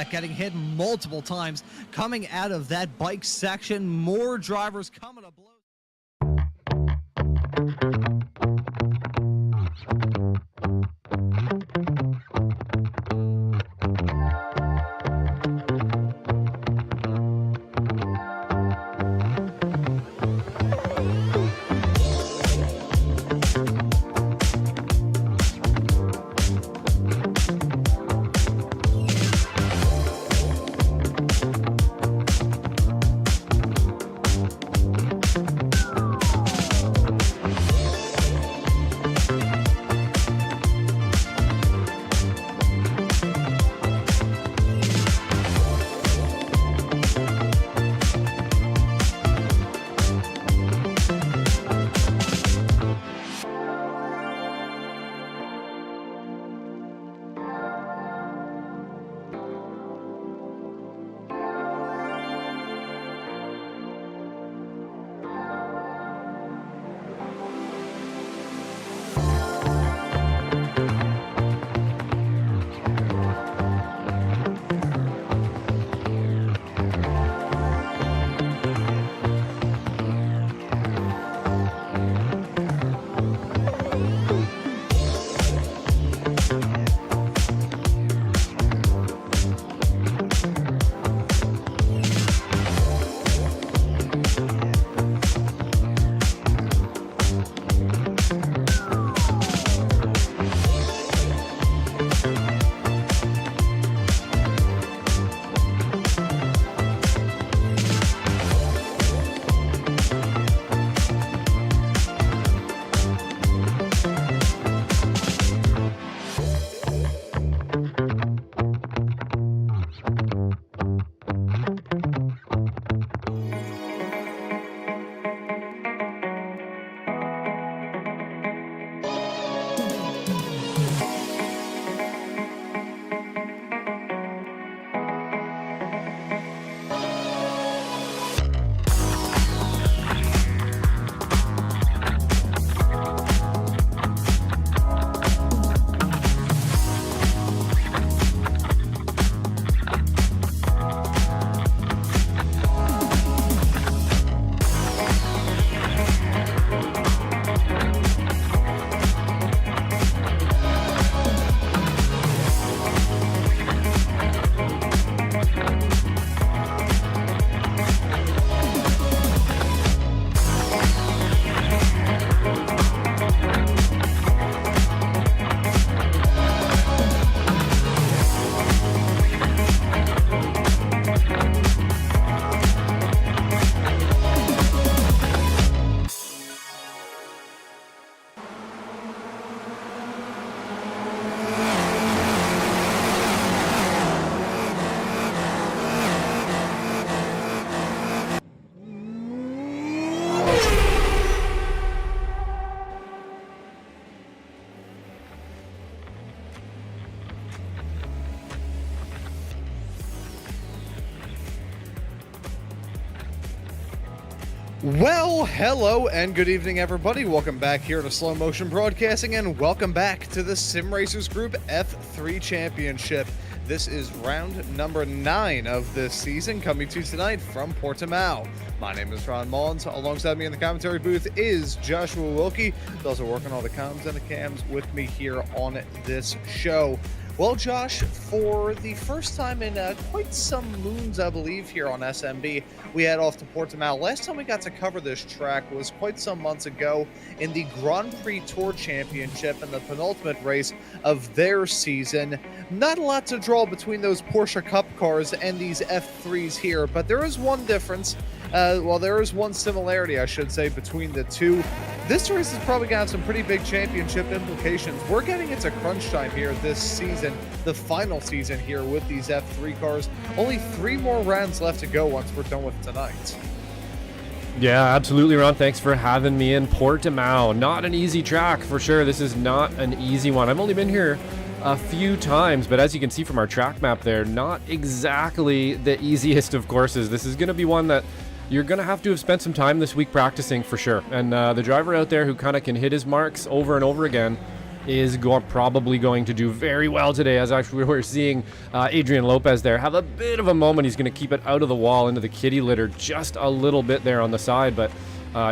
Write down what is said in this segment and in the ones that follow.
Getting hit multiple times coming out of that bike section. More drivers coming to blows. Well, hello and good evening, everybody. Welcome back here to Slow Motion Broadcasting, and welcome back to the Sim Racers Group F3 Championship. This is round number 9 of this season, coming to you tonight from Portimao. My name is Maunz. Alongside me in the commentary booth is Joshua Wilkie. He's also working all the comms and the cams with me here on this show. Well, Josh, for the first time in quite some moons, I believe, here on SMB, we head off to Portimao. Last time we got to cover this track was quite some months ago in the Grand Prix Tour Championship and the penultimate race of their season. Not a lot to draw between those Porsche Cup cars and these F3s here, but there is one difference. There is one similarity, I should say, between the two. This race is probably got some pretty big championship implications. We're getting into crunch time here this season, the final season here with these F3 cars. Only 3 more rounds left to go once we're done with tonight. Yeah, absolutely, Ron. Thanks for having me in Portimao. Not an easy track for sure. This is not an easy one. I've only been here a few times, but as you can see from our track map there, not exactly the easiest of courses. This is going to be one that you're going to have spent some time this week practicing for sure. And the driver out there who kind of can hit his marks over and over again is probably going to do very well today, as actually we're seeing Adrian Lopez there have a bit of a moment. He's going to keep it out of the wall into the kitty litter just a little bit there on the side. But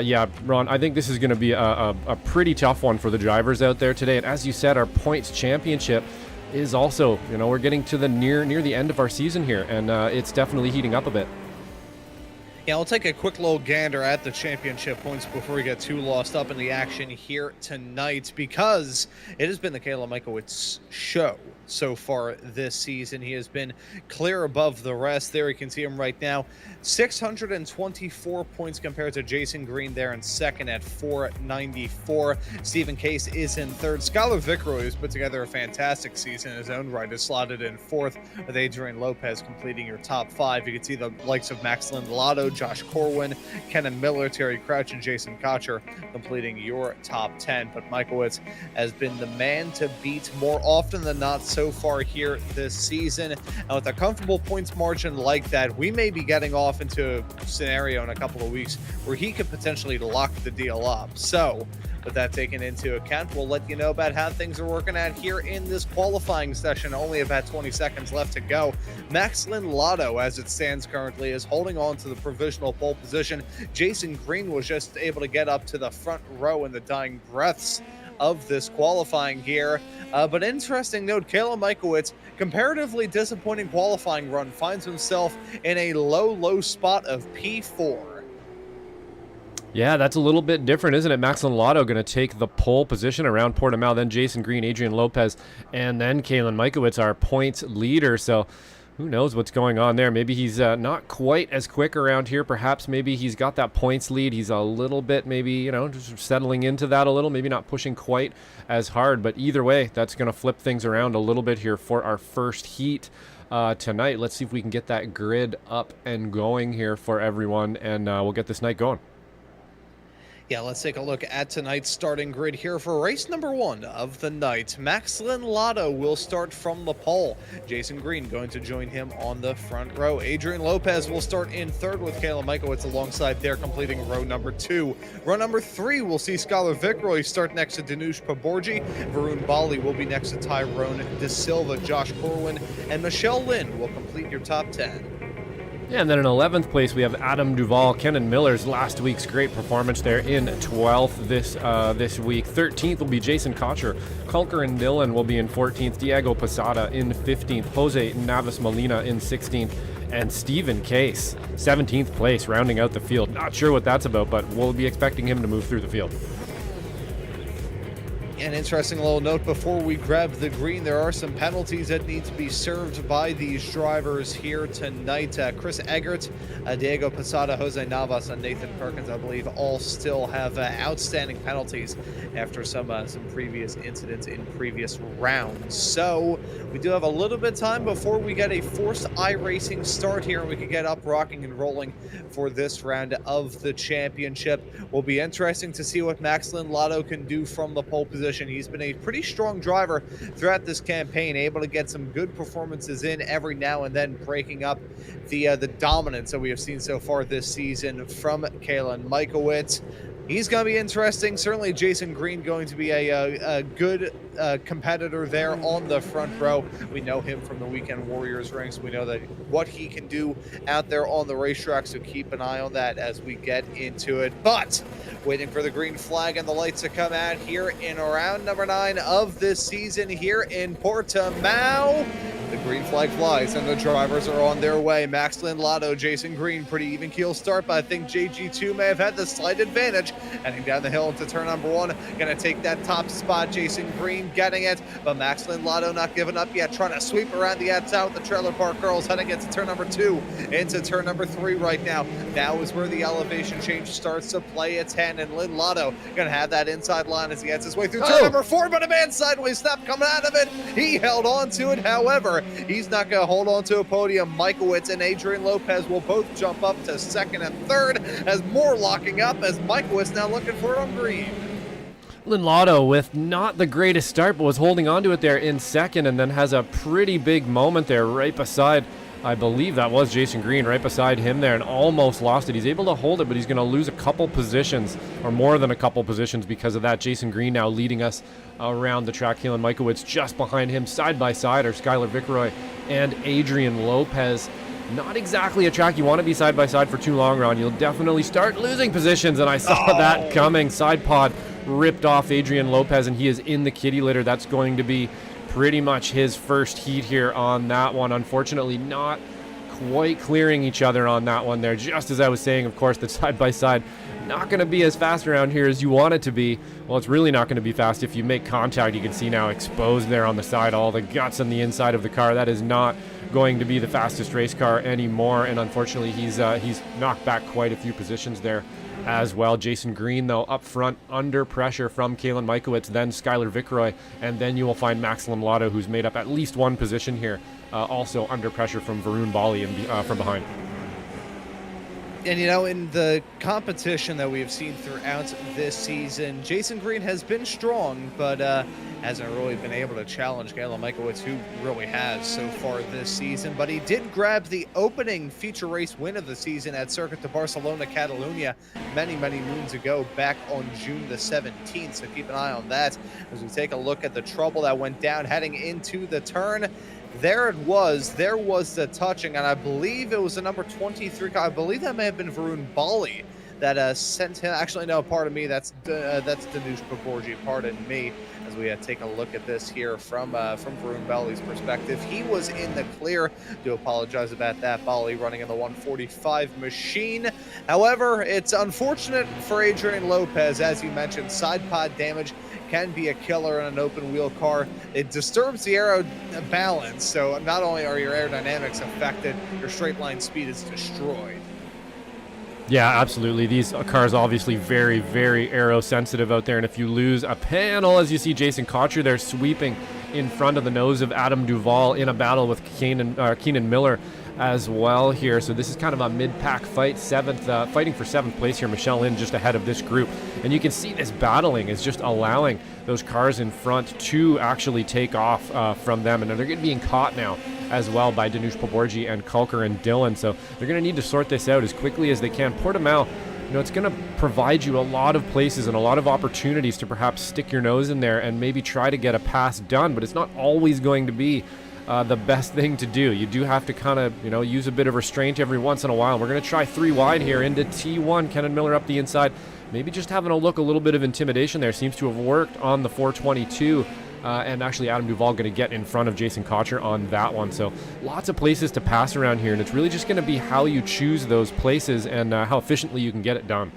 yeah, Ron, I think this is going to be a pretty tough one for the drivers out there today. And as you said, our points championship is also, we're getting to the near the end of our season here, and it's definitely heating up a bit. Yeah, we'll take a quick little gander at the championship points before we get too lost up in the action here tonight, because it has been the Kayla Michaelwitz show so far this season. He has been clear above the rest. There you can see him right now. 624 points compared to Jason Green there in second at 494. Stephen Case is in third. Skylar Vickeroy has put together a fantastic season in his own right, is slotted in fourth, with Adrian Lopez completing your top 5. You can see the likes of Max Lindelato, Josh Corwin, Kenan Miller, Terry Crouch, and Jason Cotcher completing your top 10. But Michaelwitz has been the man to beat more often than not so far here this season. And with a comfortable points margin like that, we may be getting off into a scenario in a couple of weeks where he could potentially lock the deal up. So with that taken into account, we'll let you know about how things are working out here in this qualifying session. Only about 20 seconds left to go. Max Lindelato, as it stands currently, is holding on to the provisional pole position. Jason Green was just able to get up to the front row in the dying breaths of this qualifying gear. But interesting note, Kayla Michaelwitz, comparatively disappointing qualifying run, finds himself in a low spot of P4. Yeah, that's a little bit different, isn't it? Max Lindelato going to take the pole position around Portimao, then Jason Green, Adrian Lopez, and then Kayla Michaelwitz, our points leader. So who knows what's going on there? Maybe he's not quite as quick around here. Perhaps maybe he's got that points lead. He's a little bit maybe, just settling into that a little, maybe not pushing quite as hard. But either way, that's going to flip things around a little bit here for our first heat tonight. Let's see if we can get that grid up and going here for everyone, and we'll get this night going. Yeah, let's take a look at tonight's starting grid here for race number 1 of the night. Max Lindelato will start from the pole. Jason Green going to join him on the front row. Adrian Lopez will start in third with Kayla Michaelwitz alongside there, completing row number 2. Row number 3 will see Skylar Vickeroy start next to Danush Paborji. Varun Bali will be next to Tyrone De Silva. Josh Corwin and Michelle Lynn will complete your top 10. Yeah, and then in 11th place, we have Adam Duvall. Kenan Miller's last week's great performance there in 12th this week. 13th will be Jason Cotcher. Culker and Dillon will be in 14th. Diego Posada in 15th. Jose Navas Molina in 16th. And Stephen Case, 17th place, rounding out the field. Not sure what that's about, but we'll be expecting him to move through the field. An interesting little note before we grab the green, there are some penalties that need to be served by these drivers here tonight. Chris Eggert, Diego Posada, Jose Navas, and Nathan Perkins, I believe, all still have outstanding penalties after some previous incidents in previous rounds. So we do have a little bit of time before we get a forced iRacing start here, and we can get up, rocking, and rolling for this round of the championship. Will be interesting to see what Max Lindelato can do from the pole position. He's been a pretty strong driver throughout this campaign, able to get some good performances in every now and then, breaking up the dominance that we have seen so far this season from Kayla Michaelwitz. He's going to be interesting. Certainly Jason Green going to be a good competitor there on the front row. We know him from the Weekend Warriors ranks. We know that what he can do out there on the racetrack, so keep an eye on that as we get into it. But waiting for the green flag and the lights to come out here in round number 9 of this season here in Portimao. The green flag flies and the drivers are on their way. Max Lotto, Jason Green, pretty even keel start, but I think JG2 may have had the slight advantage. Heading down the hill into turn number 1, gonna take that top spot. Jason Green getting it, but Max Lotto not giving up yet, trying to sweep around the outside with the Trailer Park Girls, heading into turn number 2, into turn number 3 right now. Now is where the elevation change starts to play its hand, and Lotto gonna have that inside line as he gets his way through turn number 4, but a man sideways snap coming out of it. He held on to it, however, he's not going to hold on to a podium. Michaelwitz and Adrian Lopez will both jump up to 2nd and 3rd as more locking up as Michaelwitz now looking for it on green. Lotto with not the greatest start, but was holding on to it there in 2nd, and then has a pretty big moment there right beside, I believe that was Jason Green, right beside him there, and almost lost it. He's able to hold it, but he's going to lose a couple positions, or more than a couple positions because of that. Jason Green now leading us around the track. Kalen Michaelwitz just behind him, side by side, are Skylar Vicroy and Adrian Lopez. Not exactly a track you want to be side by side for too long, Ron. You'll definitely start losing positions, and I saw that coming. Side pod ripped off Adrian Lopez, and he is in the kitty litter. That's going to be pretty much his first heat here on that one. Unfortunately, not quite clearing each other on that one there. Just as I was saying, of course, that side by side not going to be as fast around here as you want it to be. Well, it's really not going to be fast if you make contact. You can see now exposed there on the side, all the guts on the inside of the car. That is not going to be the fastest race car anymore, and unfortunately he's knocked back quite a few positions there as well. Jason Green, though, up front under pressure from Kalen Michaelwitz, then Skylar Vicroy, and then you will find Max Lotto, who's made up at least one position here, also under pressure from Varun Bali from behind. And, you know, in the competition that we have seen throughout this season, Jason Green has been strong, but hasn't really been able to challenge Kalen Michaelwitz, who really has so far this season. But he did grab the opening feature race win of the season at Circuit de Barcelona, Catalunya, many, many moons ago, back on June the 17th. So keep an eye on that as we take a look at the trouble that went down heading into the turn. There it was. There was the touching, and I believe it was the number 23. I believe that may have been Varun Bali that sent him. Actually, no, pardon me. That's Danush Baborji. Pardon me. As we take a look at this here from Varun Bali's perspective, he was in the clear. Do apologize about that. Bali running in the 145 machine. However, it's unfortunate for Adrian Lopez, as you mentioned. Side pod damage can be a killer in an open wheel car. It disturbs the aero balance, so not only are your aerodynamics affected, your straight line speed is destroyed. Yeah, absolutely. These cars obviously very, very aero sensitive out there, and if you lose a panel, as you see Jason Cotcher there sweeping in front of the nose of Adam Duvall in a battle with Keenan Miller as well here. So this is kind of a mid-pack fight, fighting for 7th place here. Michelle Lynn just ahead of this group, and you can see this battling is just allowing those cars in front to actually take off from them, and they're being caught now as well by Danush Paborji and Kulker and Dillon. So they're going to need to sort this out as quickly as they can. Portimao, you know, it's going to provide you a lot of places and a lot of opportunities to perhaps stick your nose in there and maybe try to get a pass done, but it's not always going to be the best thing to do. You do have to kind of, you know, use a bit of restraint every once in a while. We're going to try 3 wide here into T1. Kenan Miller up the inside. Maybe just having a little bit of intimidation there. Seems to have worked on the 422. And actually Adam Duvall going to get in front of Jason Cotcher on that one. So lots of places to pass around here, and it's really just going to be how you choose those places and how efficiently you can get it done.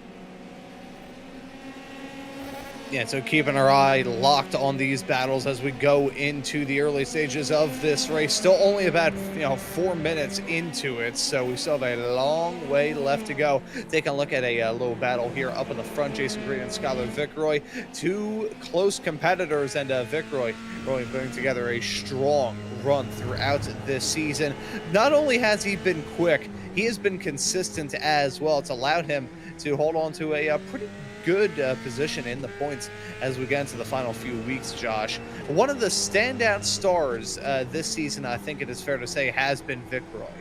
Yeah, so keeping our eye locked on these battles as we go into the early stages of this race. Still only about 4 minutes into it, so we still have a long way left to go. Taking a look at a little battle here up in the front. Jason Green and Skylar Vicroy, 2 close competitors, and Vicroy really putting together a strong run throughout this season. Not only has he been quick, he has been consistent as well. It's allowed him to hold on to a pretty good position in the points as we get into the final few weeks, Josh. One of the standout stars this season, I think it is fair to say, has been Vicroy.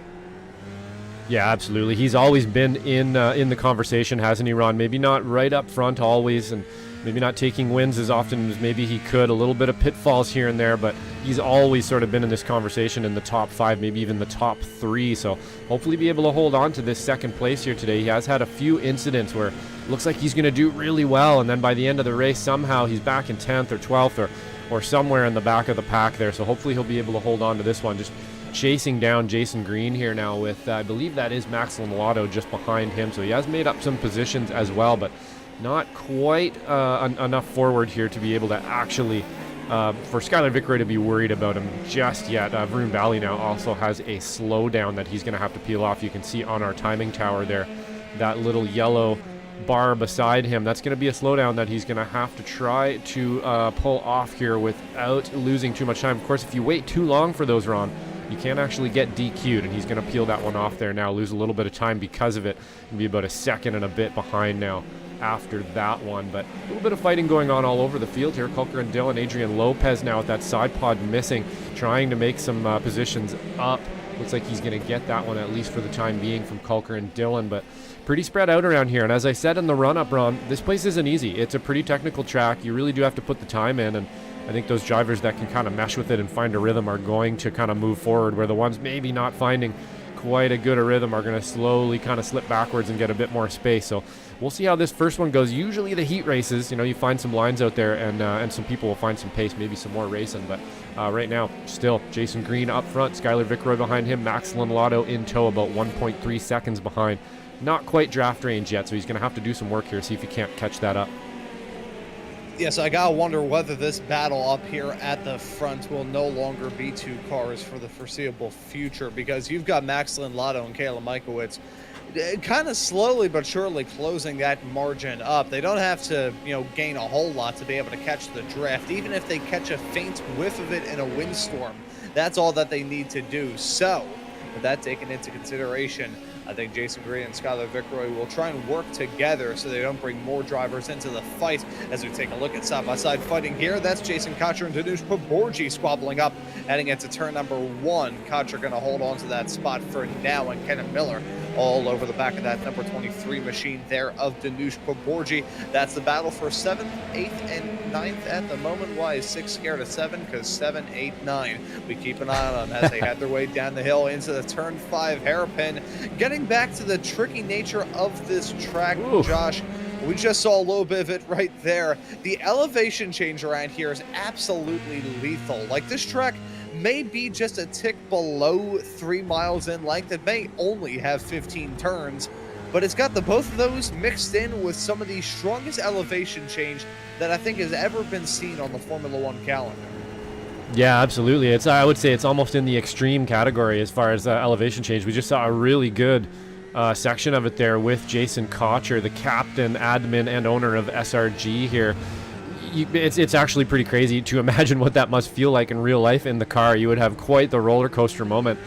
Yeah, absolutely. He's always been in the conversation, hasn't he, Ron? Maybe not right up front always, and maybe not taking wins as often as maybe he could. A little bit of pitfalls here and there, but he's always sort of been in this conversation in the top 5, maybe even the top 3. So hopefully be able to hold on to this second place here today. He has had a few incidents where it looks like he's going to do really well, and then by the end of the race, somehow he's back in 10th or 12th or somewhere in the back of the pack there. So hopefully he'll be able to hold on to this one. Just chasing down Jason Green here now with, I believe that is Max Lotto just behind him. So he has made up some positions as well, but not quite enough forward here to be able to actually, for Skylar Vickroy to be worried about him just yet. Vroom Valley now also has a slowdown that he's going to have to peel off. You can see on our timing tower there, that little yellow bar beside him. That's going to be a slowdown that he's going to have to try to pull off here without losing too much time. Of course, if you wait too long for those, Ron, you can't actually get DQ'd, and he's going to peel that one off there now, lose a little bit of time because of it, and be about a second and a bit behind now after that one. But a little bit of fighting going on all over the field here. Cotcher and Dillon, Adrian Lopez now with that side pod missing, trying to make some positions up. Looks like he's going to get that one, at least for the time being, from Cotcher and Dillon, but pretty spread out around here. And as I said in the run-up, Ron, this place isn't easy. It's a pretty technical track. You really do have to put the time in, and I think those drivers that can kind of mesh with it and find a rhythm are going to kind of move forward, where the ones maybe not finding quite a good a rhythm are going to slowly kind of slip backwards and get a bit more space. So we'll see how this first one goes. Usually the heat races, you find some lines out there, and some people will find some pace, maybe some more racing. But right now, still Jason Green up front, Skylar Vickroy behind him, Max Lotto in tow, about 1.3 seconds behind. Not quite draft range yet, so he's going to have to do some work here, see if he can't catch that up. Yeah, so I gotta wonder whether this battle up here at the front will no longer be 2 cars for the foreseeable future, because you've got Max Lotto and Kayla Michowicz kind of slowly but surely closing that margin up. They don't have to, gain a whole lot to be able to catch the draft. Even if they catch a faint whiff of it in a windstorm, that's all that they need to do. So, with that taken into consideration, I think Jason Green and Skylar Vickroy will try and work together so they don't bring more drivers into the fight. As we take a look at side-by-side fighting here, that's Jason Cotcher and Danush Paborji squabbling up, heading into turn number 1. Cotcher going to hold on to that spot for now, and Kenan Miller all over the back of that number 23 machine there of Danush Paborji. That's the battle for 7th, 8th, and 9th at the moment. Why is 6 scared of 7? Because 7, 8, 9. We keep an eye on them as they head their way down the hill into the turn 5 hairpin. Getting back to the tricky nature of this track, Josh, we just saw a little bit of it right there. The elevation change around here is absolutely lethal. Like, this track may be just a tick below 3 miles in length. It may only have 15 turns, but it's got the both of those mixed in with some of the strongest elevation change that I think has ever been seen on the Formula One calendar. Yeah, absolutely. I would say it's almost in the extreme category as far as elevation change. We just saw a really good section of it there with Jason Cotcher, the captain, admin, and owner of SRG here. It's actually pretty crazy to imagine what that must feel like in real life in the car. You would have quite the roller coaster moment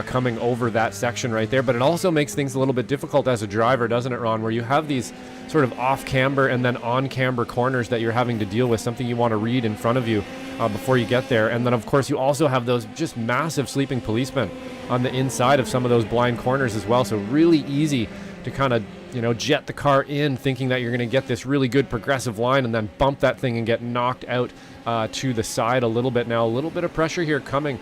coming over that section right there, but it also makes things a little bit difficult as a driver, doesn't it, Ron, where you have these sort of off camber and then on camber corners that you're having to deal with, something you want to read in front of you before you get there. And then of course you also have those just massive sleeping policemen on the inside of some of those blind corners as well. So really easy to kind of jet the car in thinking that you're going to get this really good progressive line and then bump that thing and get knocked out to the side a little bit. Now a little bit of pressure here coming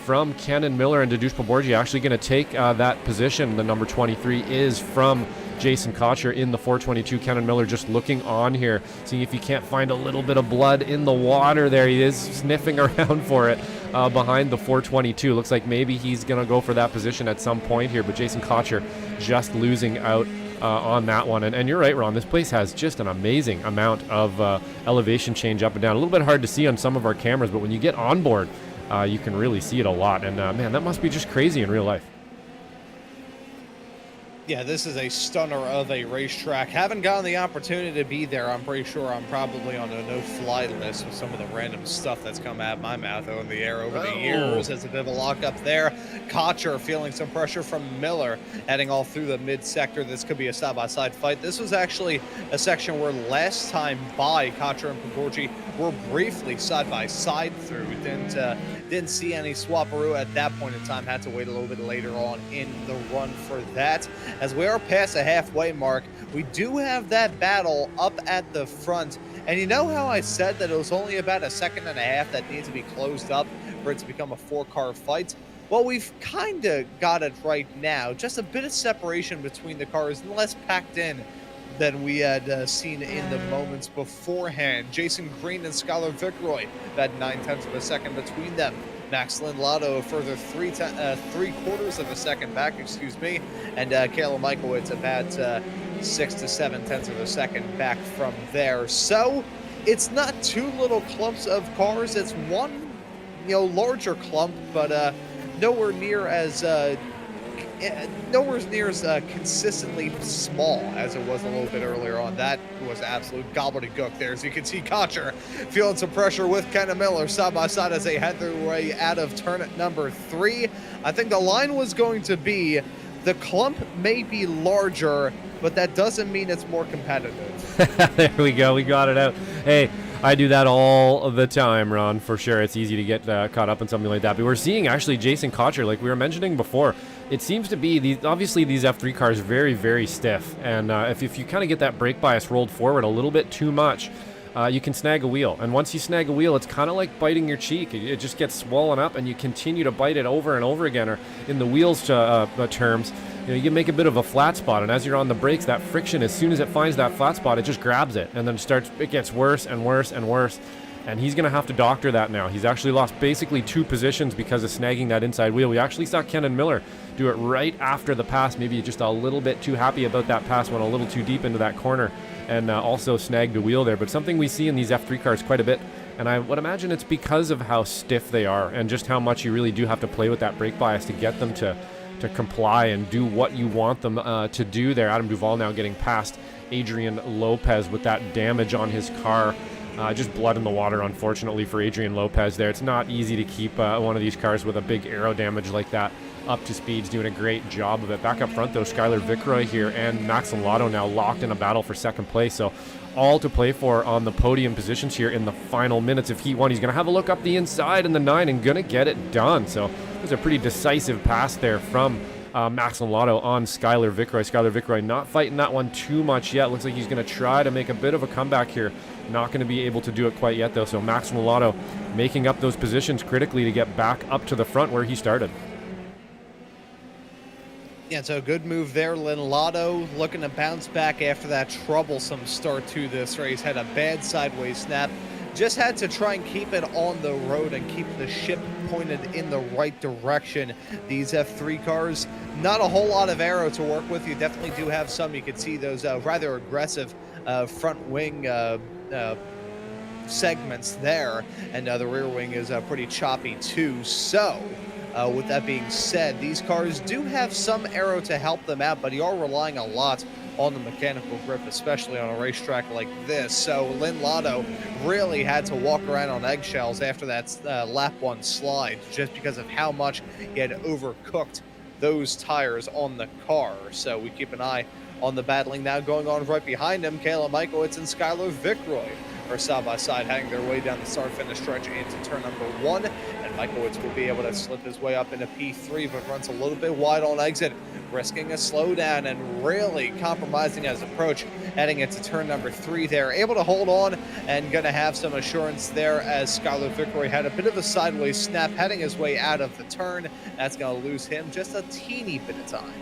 from Kenan Miller, and Danush Paborji actually going to take that position. The number 23 is from Jason Cotcher in the 422. Kenan Miller just looking on here, seeing if he can't find a little bit of blood in the water there. He is sniffing around for it behind the 422. Looks like maybe he's going to go for that position at some point here, but Jason Cotcher just losing out on that one. And you're right, Ron, this place has just an amazing amount of elevation change up and down. A little bit hard to see on some of our cameras, but when you get on board, you can really see it a lot. And man, that must be just crazy in real life. Yeah, this is a stunner of a racetrack. Haven't gotten the opportunity to be there. I'm pretty sure I'm probably on a no-fly list with some of the random stuff that's come out of my mouth in the air over the years. It's a bit of a lock-up there. Cotcher feeling some pressure from Miller, heading all through the mid-sector. This could be a side-by-side fight. This was actually a section where last time by, Cotcher and Paborji were briefly side-by-side through. Didn't see any swaparoo at that point in time. Had to wait a little bit later on in the run for that. as we are past the halfway mark. We do have that battle up at the front. And you know how I said that it was only about a second and a half that needs to be closed up for it to become a 4-car fight? Well, we've kind of got it right now. Just a bit of separation between the cars and less packed in than we had seen in the moments beforehand. Jason Green and Skylar Vicroy had 9/10 of a second between them. Max Lindlato a further 3/4 of a second back, and Kayla Michaelwitz about 6 to 7/10 of a second back from there. So it's not two little clumps of cars. It's one, larger clump, but nowhere near as consistently small as it was a little bit earlier on. That was absolute gobbledygook there. As you can see, Cotcher feeling some pressure with Kenna Miller side by side as they head their way out of turn number 3. I think the line was going to be, the clump may be larger, but that doesn't mean it's more competitive. There we go. We got it out. Hey, I do that all the time, Ron, for sure. It's easy to get caught up in something like that. But we're seeing actually Jason Cotcher, like we were mentioning before. It seems to be, obviously these F3 cars very, very stiff. And if you kind of get that brake bias rolled forward a little bit too much, you can snag a wheel. And once you snag a wheel, it's kind of like biting your cheek. It just gets swollen up and you continue to bite it over and over again. Or in the wheels terms, you can make a bit of a flat spot, and as you're on the brakes, that friction, as soon as it finds that flat spot, it just grabs it, and then it gets worse and worse and worse, and he's going to have to doctor that now. He's actually lost basically 2 positions because of snagging that inside wheel. We actually saw Kenan Miller do it right after the pass, maybe just a little bit too happy about that pass, went a little too deep into that corner, and also snagged a wheel there. But something we see in these F3 cars quite a bit, and I would imagine it's because of how stiff they are, and just how much you really do have to play with that brake bias to get them to comply and do what you want them to do there. Adam Duvall now getting past Adrian Lopez with that damage on his car. Just blood in the water, unfortunately, for Adrian Lopez there. It's not easy to keep one of these cars with a big aero damage like that up to speed. He's doing a great job of it. Back up front, though, Skylar Vicroy here and Max Lindlato now locked in a battle for second place. So all to play for on the podium positions here in the final minutes of Heat 1. He's going to have a look up the inside in the 9 and going to get it done. So it was a pretty decisive pass there from Max Lindlato on Skylar Vicroy. Skylar Vicroy not fighting that one too much yet. Looks like he's going to try to make a bit of a comeback here. Not going to be able to do it quite yet, though. So Max Lindlato making up those positions critically to get back up to the front where he started. Yeah, so a good move there. Lindlato looking to bounce back after that troublesome start to this race. Had a bad sideways snap. Just had to try and keep it on the road and keep the ship pointed in the right direction. These F3 cars, not a whole lot of aero to work with. You definitely do have some. You can see those rather aggressive front wing segments there, and the rear wing is pretty choppy too. So with that being said, these cars do have some aero to help them out, but you are relying a lot on the mechanical grip, especially on a racetrack like this. So Lindlato really had to walk around on eggshells after that lap 1 slide, just because of how much he had overcooked those tires on the car. So we keep an eye on the battling now going on right behind him. Kayla Michaelwitz and Skylar Vicroy are side by side, heading their way down the start-finish stretch into turn number 1. And Michaelwitz will be able to slip his way up into P3, but runs a little bit wide on exit, risking a slowdown and really compromising his approach, heading into turn number 3 there. Able to hold on and going to have some assurance there as Skylar Vicroy had a bit of a sideways snap, heading his way out of the turn. That's going to lose him just a teeny bit of time.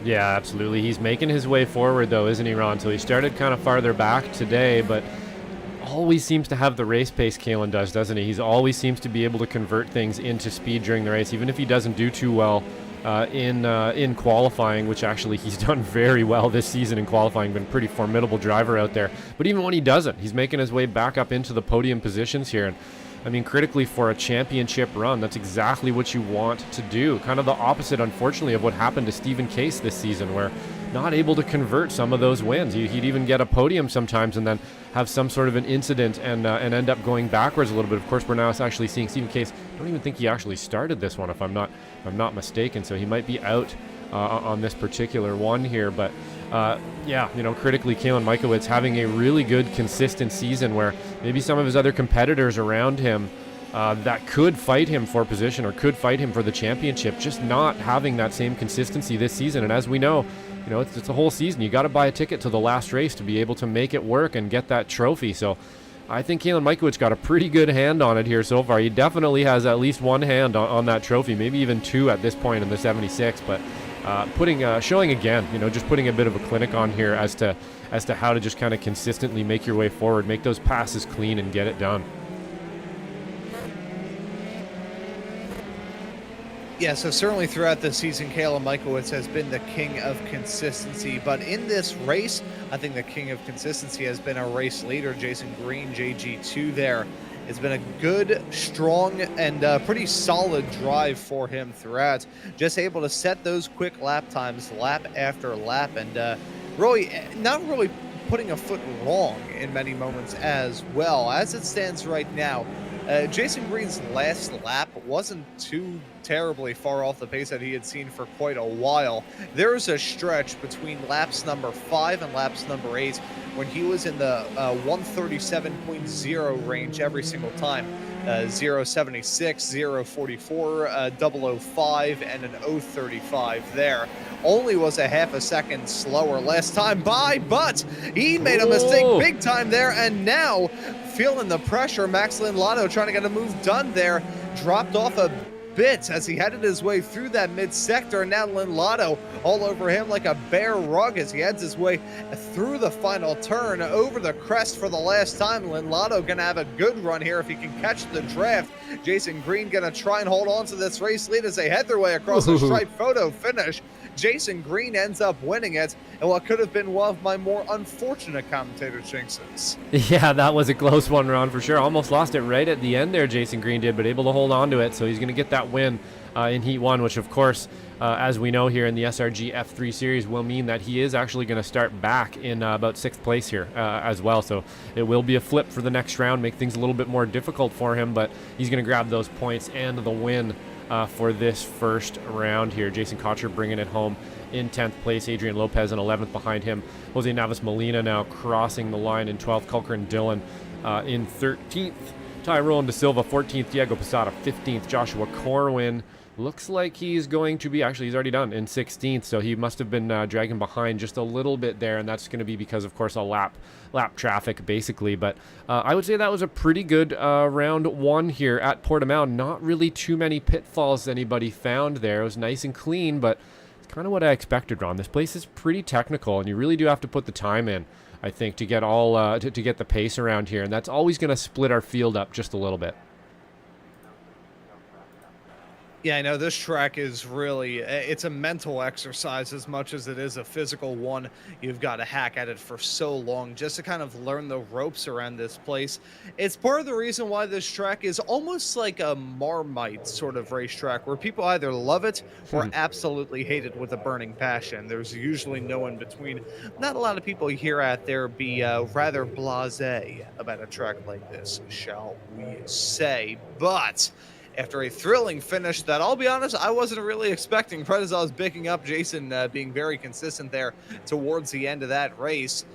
Yeah, absolutely. He's making his way forward, though, isn't he, Ron? So he started kind of farther back today, but always seems to have the race pace, Kalen does, doesn't he? He always seems to be able to convert things into speed during the race, even if he doesn't do too well in qualifying, which actually he's done very well this season in qualifying, been a pretty formidable driver out there. But even when he doesn't, he's making his way back up into the podium positions here. And I mean, critically for a championship run, that's exactly what you want to do. Kind of the opposite, unfortunately, of what happened to Stephen Case this season, where not able to convert some of those wins. He'd even get a podium sometimes and then have some sort of an incident and end up going backwards a little bit. Of course, we're now actually seeing Stephen Case. I don't even think he actually started this one, if I'm not mistaken. So he might be out on this particular one here. But yeah, critically, Kalen Michaelwitz having a really good, consistent season where maybe some of his other competitors around him that could fight him for position or could fight him for the championship, just not having that same consistency this season. And as we know, it's a whole season. You got to buy a ticket to the last race to be able to make it work and get that trophy. So I think Kalen Majkowicz got a pretty good hand on it here so far. He definitely has at least one hand on that trophy, maybe even two at this point in the 76. But showing again, just putting a bit of a clinic on here as to how to just kind of consistently make your way forward, make those passes clean, and get it done. Yeah, so certainly throughout the season, Kalen Majkowicz has been the king of consistency. But in this race, I think the king of consistency has been our race leader, Jason Green, JG2 there. It's been a good, strong, and pretty solid drive for him throughout. Just able to set those quick lap times, lap after lap, and really not really putting a foot wrong in many moments as well. As it stands right now, Jason Green's last lap wasn't too terribly far off the pace that he had seen for quite a while. There's a stretch between laps number 5 and laps number 8 when he was in the 137.0 range every single time. 0.76, 0.44, 0.005, and an 0.35 there. Only was a half a second slower last time by, but he made a mistake big time there, and now feeling the pressure, Max Lindlato trying to get a move done there, dropped off a bit as he headed his way through that mid-sector, and now Lindlato all over him like a bear rug as he heads his way through the final turn over the crest for the last time. Lindlato gonna have a good run here if he can catch the draft. Jason Green gonna try and hold on to this race lead as they head their way across the stripe photo finish. Jason Green ends up winning it, and what could have been one of my more unfortunate commentator jinxes. Yeah, that was a close one, Ron, for sure. Almost lost it right at the end there, Jason Green did, but able to hold on to it, so he's going to get that win in Heat 1, which, of course, as we know here in the SRG F3 series, will mean that he is actually going to start back in about 6th place here as well, so it will be a flip for the next round, make things a little bit more difficult for him, but he's going to grab those points and the win for this first round here. Jason Cotcher bringing it home in 10th place. Adrian Lopez in 11th behind him. Jose Navas Molina now crossing the line in 12th. Culker Dillon in 13th. Tyrone De Silva 14th. Diego Posada 15th. Joshua Corwin looks like he's going to be, actually he's already done, in 16th, so he must have been dragging behind just a little bit there, and that's going to be because, of course, a lap traffic basically. But I would say that was a pretty good round 1 here at Portimao. Not really too many pitfalls anybody found there. It was nice and clean, but it's kind of what I expected, Ron. This place is pretty technical, and you really do have to put the time in, I think, to get all to get the pace around here, and that's always going to split our field up just a little bit. Yeah, I know this track is really, it's a mental exercise as much as it is a physical one. You've got to hack at it for so long just to kind of learn the ropes around this place. It's part of the reason why this track is almost like a Marmite sort of racetrack where people either love it or absolutely hate it with a burning passion. There's usually no in between. Not a lot of people here out there be rather blasé about a track like this, shall we say. But after a thrilling finish that, I'll be honest, I wasn't really expecting. Right as I was picking up, Jason being very consistent there towards the end of that race.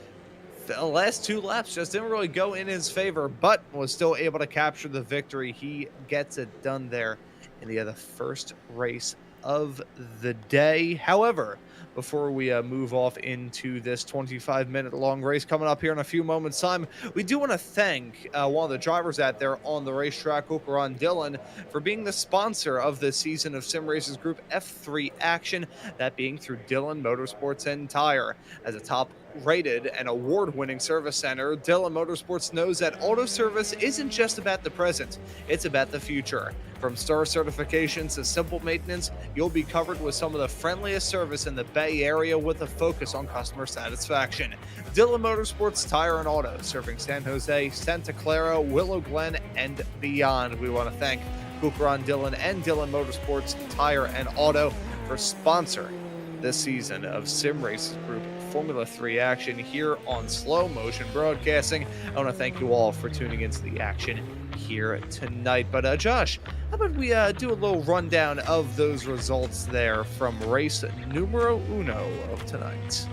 The last 2 laps just didn't really go in his favor, but was still able to capture the victory. He gets it done there in the first race of the day. However, before we move off into this 25-minute long race coming up here in a few moments' time, we do want to thank one of the drivers out there on the racetrack, Wilkie Dillon, for being the sponsor of this season of Sim Racers Group F3 action, that being through Dillon Motorsports and Tire. As a top-rated and award-winning service center, Dillon Motorsports knows that auto service isn't just about the present, it's about the future. From star certifications to simple maintenance, you'll be covered with some of the friendliest service in the Bay Area with a focus on customer satisfaction. Dillon Motorsports Tire and Auto, serving San Jose, Santa Clara, Willow Glen, and beyond. We want to thank Wilkie Dillon and Dillon Motorsports Tire and Auto for sponsoring this season of Sim Racers Group Formula 3 action here on Slow Motion Broadcasting. I want to thank you all for tuning into the action here tonight. But Josh, how about we do a little rundown of those results there from race numero uno of tonight?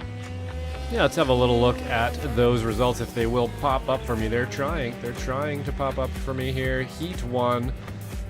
Yeah, let's have a little look at those results if they will pop up for me. They're trying to pop up for me here. Heat 1,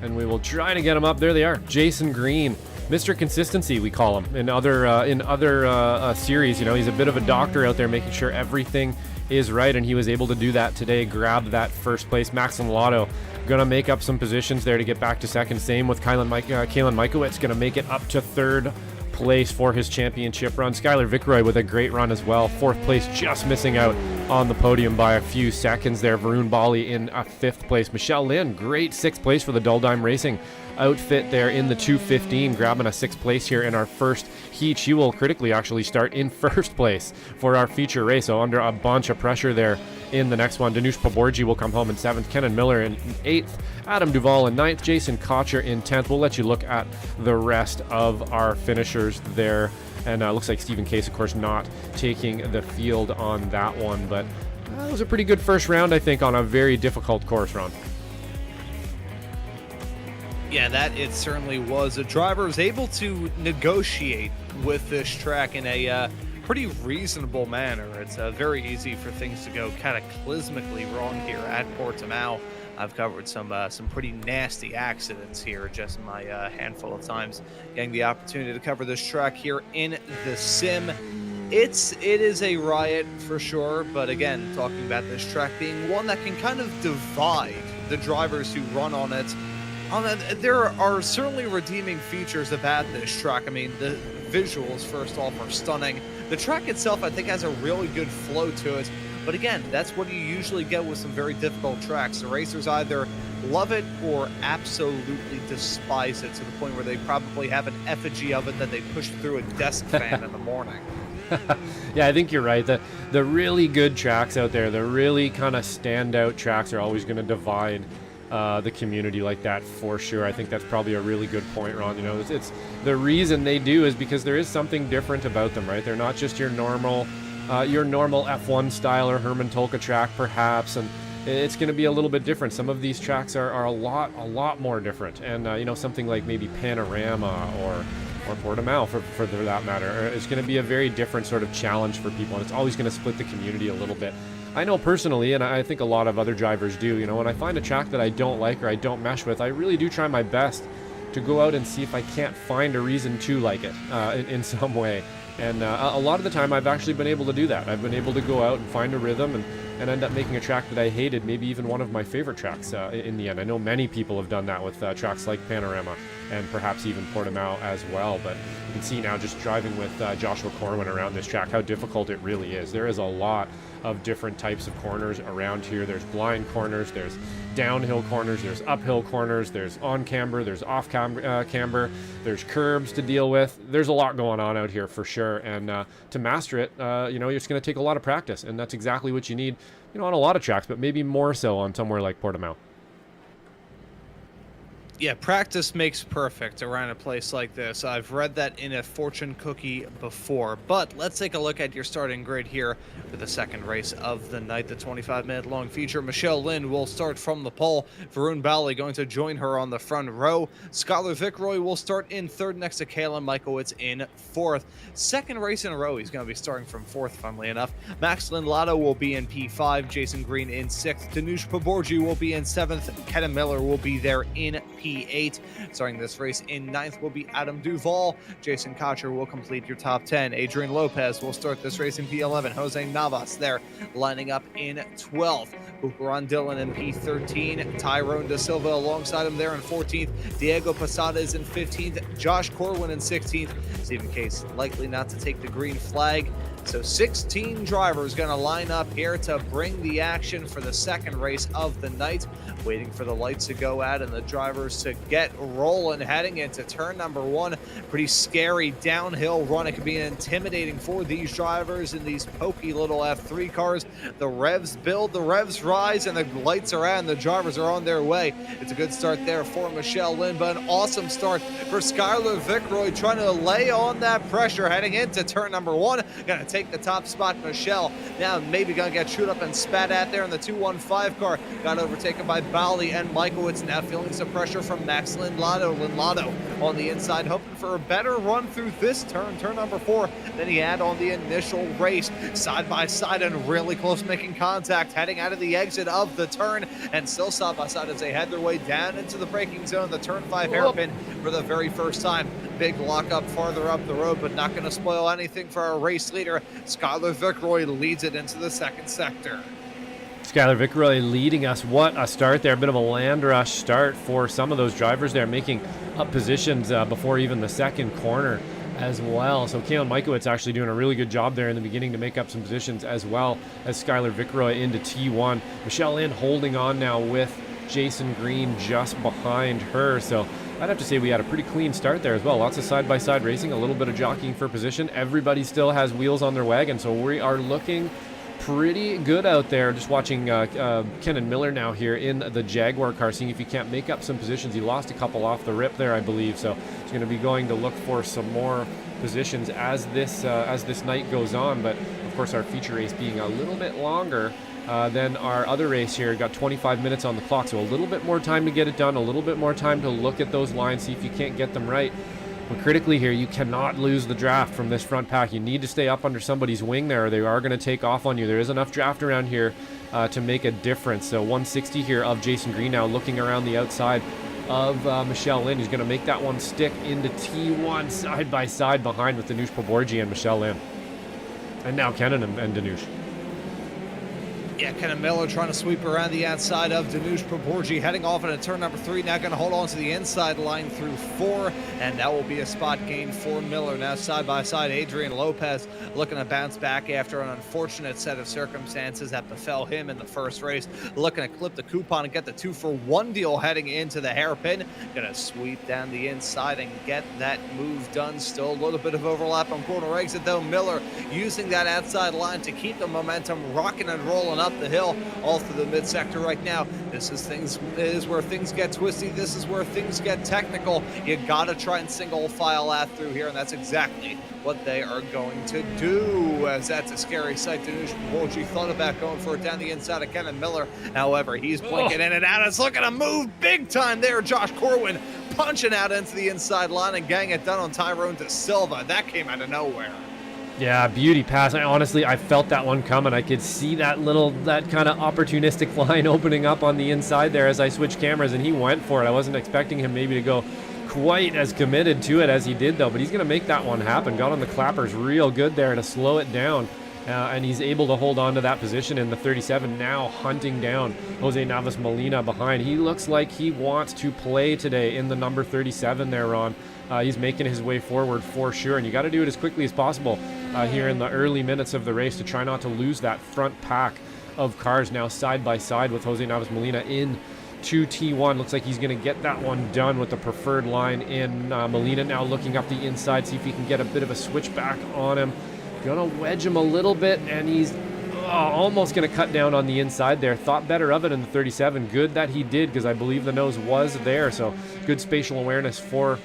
and we will try to get them up. There they are. Jason Green, Mr. Consistency, we call him in other series. You know, he's a bit of a doctor out there, making sure everything is right, and he was able to do that today. Grab that first place. Max and Lotto gonna make up some positions there to get back to second. Same with Kalen Mikowitz, gonna make it up to third place for his championship run. Skylar Vickroy with a great run as well. Fourth place, just missing out on the podium by a few seconds there. Varun Bali in fifth place. Michelle Lynn, great sixth place for the Duldime Racing outfit there in the 2:15, grabbing a sixth place here in our first heat. She will critically actually start in first place for our feature race, so under a bunch of pressure there in the next one. Danush Paborji will come home in 7th, Kenan Miller in 8th, Adam Duvall in 9th, Jason Cotcher in 10th. We'll let you look at the rest of our finishers there. And looks like Stephen Case, of course, not taking the field on that one. But that was a pretty good first round, I think, on a very difficult course, Ron. Yeah, that it certainly was. A driver was able to negotiate with this track in a pretty reasonable manner. It's very easy for things to go cataclysmically wrong here at Portimao. I've covered some pretty nasty accidents here just in my handful of times getting the opportunity to cover this track here in the sim. It is a riot for sure, but again, talking about this track being one that can kind of divide the drivers who run on it. There are certainly redeeming features about this track. I mean, the visuals, first off, are stunning. The track itself, I think, has a really good flow to it. But again, that's what you usually get with some very difficult tracks. The racers either love it or absolutely despise it to the point where they probably have an effigy of it that they push through a desk fan in the morning. Yeah, I think you're right. The really good tracks out there, the really kind of standout tracks are always going to divide the community like that for sure. I think that's probably a really good point, Ron. You know, it's the reason they do is because there is something different about them, right? They're not just your normal F1 style or Herman Tolka track, perhaps, and it's going to be a little bit different. Some of these tracks are a lot more different, and you know, something like maybe Panorama or Portimao for that matter, it's going to be a very different sort of challenge for people, and it's always going to split the community a little bit. I know personally, and I think a lot of other drivers do, you know, when I find a track that I don't like or I don't mesh with, I really do try my best to go out and see if I can't find a reason to like it in some way. And a lot of the time I've actually been able to do that. I've been able to go out and find a rhythm and end up making a track that I hated, maybe even one of my favorite tracks in the end. I know many people have done that with tracks like Panorama and perhaps even Portimao as well. But you can see now just driving with Joshua Corwin around this track how difficult it really is. There is a lot of different types of corners around here. There's blind corners, there's downhill corners, there's uphill corners, there's on camber, there's off camber, there's curbs to deal with. There's a lot going on out here for sure, and to master it, you know, it's going to take a lot of practice, and that's exactly what you need, you know, on a lot of tracks, but maybe more so on somewhere like Portimao. Yeah, practice makes perfect around a place like this. I've read that in a fortune cookie before. But let's take a look at your starting grid here for the second race of the night, the 25-minute long feature. Michelle Lynn will start from the pole. Varun Bali going to join her on the front row. Skylar Vickroy will start in third next to Kalen Mikowitz in fourth. Second race in a row, he's going to be starting from fourth, funnily enough. Max Lindlato will be in P5. Jason Green in sixth. Danush Paborji will be in seventh. Kenan Miller will be there in P8. Starting this race in ninth will be Adam Duvall. Jason Cotcher will complete your top 10. Adrian Lopez will start this race in P11. Jose Navas there lining up in 12th. Bukaran Dillon in P13. Tyrone Da Silva alongside him there in 14th. Diego Posada is in 15th. Josh Corwin in 16th. Stephen Case likely not to take the green flag. So 16 drivers going to line up here to bring the action for the second race of the night. Waiting for the lights to go out and the drivers to get rolling, heading into turn number one. Pretty scary downhill run. It could be intimidating for these drivers in these pokey little F3 cars. The revs build, the revs rise, and the lights are out and the drivers are on their way. It's a good start there for Michelle Lynn, but an awesome start for Skylar Vickroy, trying to lay on that pressure heading into turn number one. Gonna take take the top spot. Michelle now maybe going to get chewed up and spat at there in the 215 car. Got overtaken by Bali and Michaelwitz, now feeling some pressure from Max Lindlado. Lindlado on the inside, hoping for a better run through this turn number 4, than he had on the initial race. Side by side and really close, making contact, heading out of the exit of the turn, and still side by side as they head their way down into the braking zone, the turn 5 hairpin for the very first time. Big lockup farther up the road, but not going to spoil anything for our race leader. Skylar Vickroy leads it into the second sector. Skylar Vickroy leading us. What a start there. A bit of a land rush start for some of those drivers there, making up positions before even the second corner as well. So Kalen Michaelwitz actually doing a really good job there in the beginning to make up some positions, as well as Skylar Vickroy into T1. Michelle Lynn holding on now with Jason Green just behind her. So I'd have to say we had a pretty clean start there as well. Lots of side-by-side racing, a little bit of jockeying for position. Everybody still has wheels on their wagon, so we are looking pretty good out there. Just watching Kenan Miller now here in the Jaguar car, seeing if he can't make up some positions. He lost a couple off the rip there, I believe, so he's going to be going to look for some more positions as this night goes on. But of course, our feature race being a little bit longer than our other race here. Got 25 minutes on the clock, so a little bit more time to get it done, a little bit more time to look at those lines, see if you can't get them right. But critically here, you cannot lose the draft from this front pack. You need to stay up under somebody's wing there, or they are going to take off on you. There is enough draft around here to make a difference. So 160 here of Jason Green now looking around the outside of Michelle Lynn. He's going to make that one stick into T1 side by side behind with Danush Poborji and Michelle Lynn. And now Kenan and Danush. Yeah, Kenan Miller trying to sweep around the outside of Danush Poborji, heading off into turn number 3. Now going to hold on to the inside line through 4, and that will be a spot gain for Miller. Now side by side, Adrian Lopez looking to bounce back after an unfortunate set of circumstances that befell him in the first race. Looking to clip the coupon and get the 2-for-1 deal heading into the hairpin. Going to sweep down the inside and get that move done. Still a little bit of overlap on corner exit though. Miller using that outside line to keep the momentum rocking and rolling up the hill all through the mid sector right now. This is where things get twisty. This is where things get technical. You gotta try and single file out through here, and that's exactly what they are going to do, as that's a scary sight. Danush Poborji thought about going for it down the inside of Kenan Miller. However, he's blinking in and out. It's looking to move big time there. Josh Corwin punching out into the inside line and getting it done on Tyrone De Silva. That came out of nowhere. Yeah, beauty pass. Honestly, I felt that one coming. I could see that kind of opportunistic line opening up on the inside there as I switched cameras, and he went for it. I wasn't expecting him maybe to go quite as committed to it as he did, though, but he's going to make that one happen. Got on the clappers real good there to slow it down, and he's able to hold on to that position in the 37, now hunting down Jose Navas Molina behind. He looks like he wants to play today in the number 37 there, Ron. He's making his way forward for sure, and you got to do it as quickly as possible here in the early minutes of the race to try not to lose that front pack of cars now side by side with Jose Navas Molina in to T1. Looks like he's going to get that one done with the preferred line in. Molina now looking up the inside, see if he can get a bit of a switchback on him. Gonna wedge him a little bit, and he's almost going to cut down on the inside there. Thought better of it in the 37. Good that he did, because I believe the nose was there, so good spatial awareness for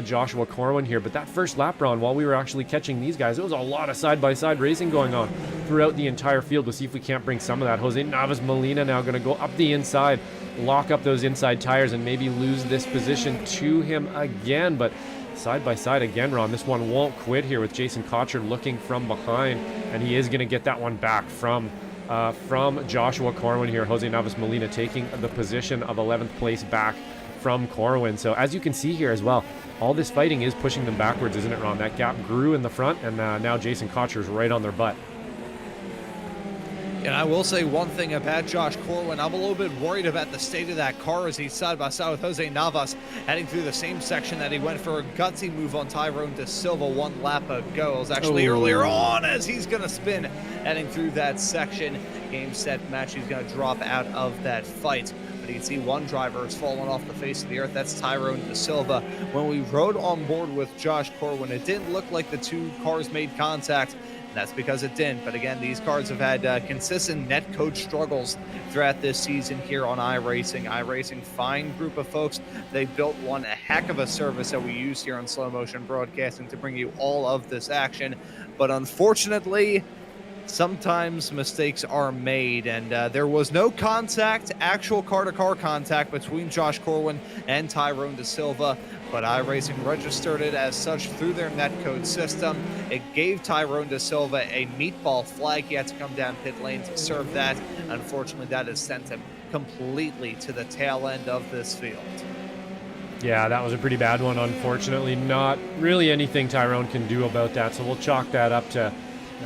Joshua Corwin here. But that first lap round, while we were actually catching these guys, there was a lot of side-by-side racing going on throughout the entire field. We'll see if we can't bring some of that. Jose Navas Molina now going to go up the inside, lock up those inside tires, and maybe lose this position to him again. But side-by-side again, Ron. This one won't quit here with Jason Cotcher looking from behind, and he is going to get that one back from Joshua Corwin here. Jose Navas Molina taking the position of 11th place back from Corwin. So as you can see here as well, all this fighting is pushing them backwards, isn't it, Ron? That gap grew in the front, and now Jason Cotcher is right on their butt. And I will say one thing about Josh Corwin. I'm a little bit worried about the state of that car as he's side by side with Jose Navas, heading through the same section that he went for a gutsy move on Tyrone De Silva one lap ago. It was actually earlier on as he's going to spin, heading through that section. Game, set, match. He's going to drop out of that fight. But you can see one driver has fallen off the face of the earth. That's Tyrone De Silva. When we rode on board with Josh Corwin, it didn't look like the two cars made contact. That's because it didn't. But again, these cars have had consistent net code struggles throughout this season here on iRacing. iRacing, fine group of folks. They built one a heck of a service that we use here on Slow Motion Broadcasting to bring you all of this action. But unfortunately, sometimes mistakes are made, and there was no contact, actual car-to-car contact between Josh Corwin and Tyrone De Silva, but iRacing registered it as such through their netcode system. It gave Tyrone De Silva a meatball flag. He had to come down pit lane to serve that. Unfortunately, that has sent him completely to the tail end of this field. Yeah, that was a pretty bad one, unfortunately. Not really anything Tyrone can do about that, so we'll chalk that up to,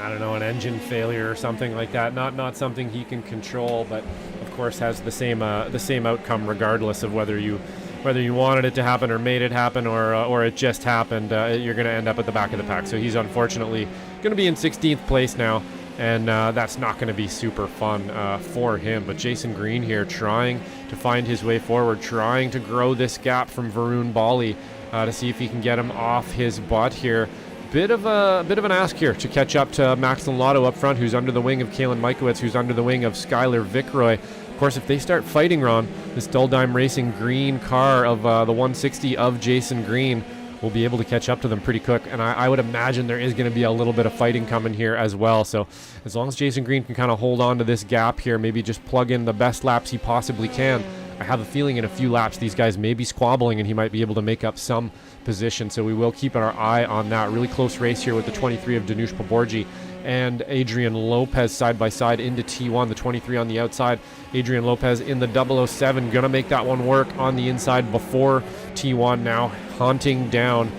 I don't know, an engine failure or something like that. Not something he can control, but of course has the same outcome regardless of whether you wanted it to happen or made it happen or it just happened. You're going to end up at the back of the pack. So he's unfortunately going to be in 16th place now, and that's not going to be super fun for him. But Jason Green here trying to find his way forward, trying to grow this gap from Varun Bali to see if he can get him off his butt here. Bit of an ask here to catch up to Max Lotto up front, who's under the wing of Kalen Mikowitz, who's under the wing of Skylar Vickroy. Of course, if they start fighting, Ron, this Duldime Racing green car of the 160 of Jason Green will be able to catch up to them pretty quick, and I would imagine there is going to be a little bit of fighting coming here as well. So as long as Jason Green can kind of hold on to this gap here, maybe just plug in the best laps he possibly can, I have a feeling in a few laps these guys may be squabbling and he might be able to make up some position. So we will keep our eye on that. Really close race here with the 23 of Danush Paborji and Adrian Lopez side by side into T1, the 23 on the outside. Adrian Lopez in the 007, gonna make that one work on the inside before T1 now, hunting down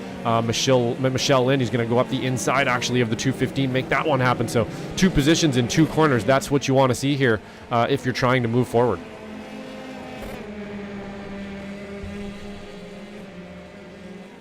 Michelle Lind. He's going to go up the inside actually of the 215, make that one happen. So 2 positions in 2 corners. That's what you want to see here if you're trying to move forward.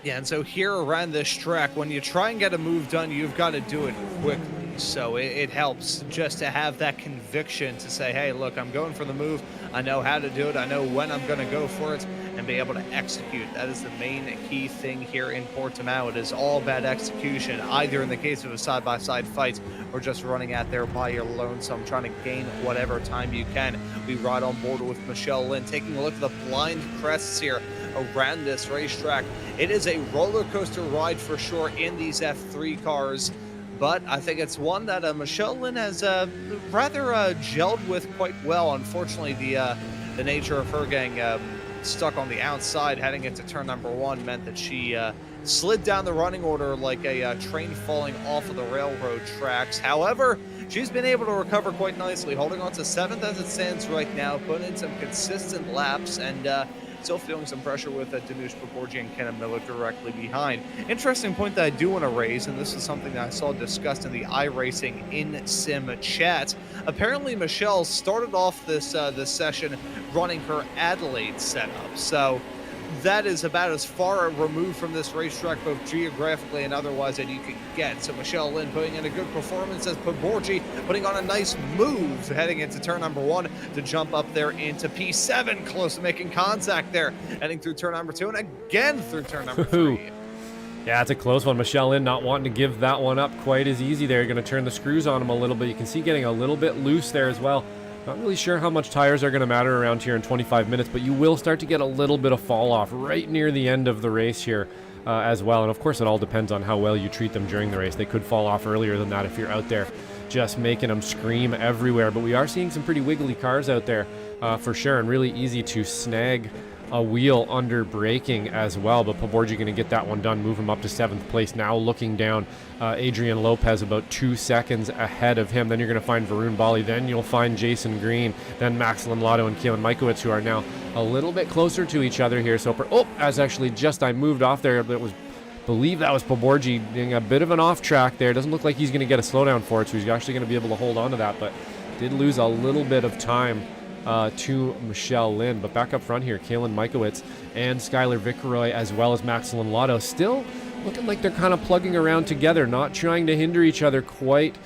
Yeah, and so here around this track, when you try and get a move done, you've got to do it quickly. So it helps just to have that conviction to say, hey, look, I'm going for the move. I know how to do it. I know when I'm going to go for it and be able to execute. That is the main key thing here in Portimao. It is all about execution, either in the case of a side-by-side fight or just running out there by your lonesome, trying to gain whatever time you can. We ride on board with Michelle Lind, taking a look at the blind crests here around this racetrack. It is a roller coaster ride for sure in these F3 cars, but I think it's one that Michelle Lind has rather gelled with quite well. Unfortunately, the nature of her getting stuck on the outside heading into turn number 1 meant that she slid down the running order like a train falling off of the railroad tracks. However, she's been able to recover quite nicely, holding on to 7th as it stands right now, putting in some consistent laps, and still feeling some pressure with Danush Paborji and Kenna Miller directly behind. Interesting point that I do want to raise, and this is something that I saw discussed in the iRacing in-sim chat. Apparently, Michelle started off this session running her Adelaide setup, so that is about as far removed from this racetrack, both geographically and otherwise, that you can get. So Michelle Lind putting in a good performance as Paborji putting on a nice move heading into turn number 1 to jump up there into P7, close to making contact there, heading through turn number 2 and again through turn number 3. Yeah, it's a close one. Michelle Lind not wanting to give that one up quite as easy there. You're going to turn the screws on him a little bit. You can see getting a little bit loose there as well. Not really sure how much tires are going to matter around here in 25 minutes, but you will start to get a little bit of fall off right near the end of the race here as well. And of course, it all depends on how well you treat them during the race. They could fall off earlier than that if you're out there just making them scream everywhere. But we are seeing some pretty wiggly cars out there for sure, and really easy to snag a wheel under braking as well. But Paborji going to get that one done, move him up to 7th place. Now looking down, Adrian Lopez about 2 seconds ahead of him. Then you're going to find Varun Bali. Then you'll find Jason Green. Then Max Lotto and Kalen Mikowitz, who are now a little bit closer to each other here. So, as actually just I moved off there. Believe that was Paborji doing a bit of an off track there. Doesn't look like he's going to get a slowdown for it, so he's actually going to be able to hold on to that, but did lose a little bit of time to Michelle Lind. But back up front here, Kalen Mikowitz and Skylar Vickroy, as well as Max Lotto, still looking like they're kind of plugging around together, not trying to hinder each other quite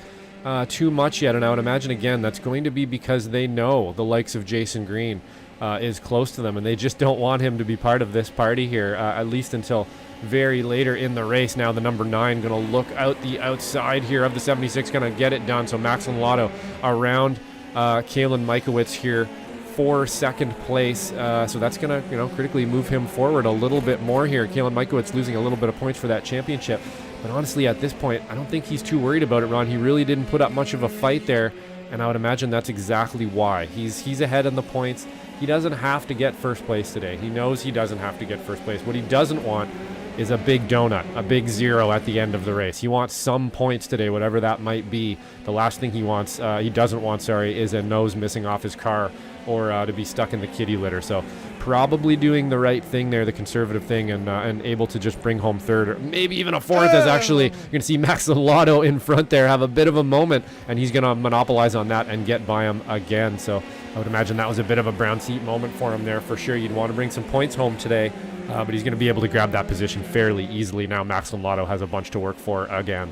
too much yet. And I would imagine, again, that's going to be because they know the likes of Jason Green is close to them, and they just don't want him to be part of this party here, at least until very later in the race. Now the number 9 going to look out the outside here of the 76, going to get it done. So Max Lotto around Kalen Mikowitz here for second place. So that's going to, critically move him forward a little bit more here. Kalen Mikowitz losing a little bit of points for that championship. But honestly, at this point, I don't think he's too worried about it, Ron. He really didn't put up much of a fight there, and I would imagine that's exactly why. He's ahead in the points. He doesn't have to get first place today. He knows he doesn't have to get first place. What he doesn't want is a big donut, a big 0 at the end of the race. He wants some points today, whatever that might be. The last thing he doesn't want, is a nose missing off his car or to be stuck in the kitty litter. So probably doing the right thing there, the conservative thing, and able to just bring home third or maybe even a fourth. As actually you're going to see Max Lotto in front there have a bit of a moment, and he's going to monopolize on that and get by him again. So I would imagine that was a bit of a brown seat moment for him there for sure. You'd want to bring some points home today, but he's going to be able to grab that position fairly easily. Now Max Lotto has a bunch to work for again.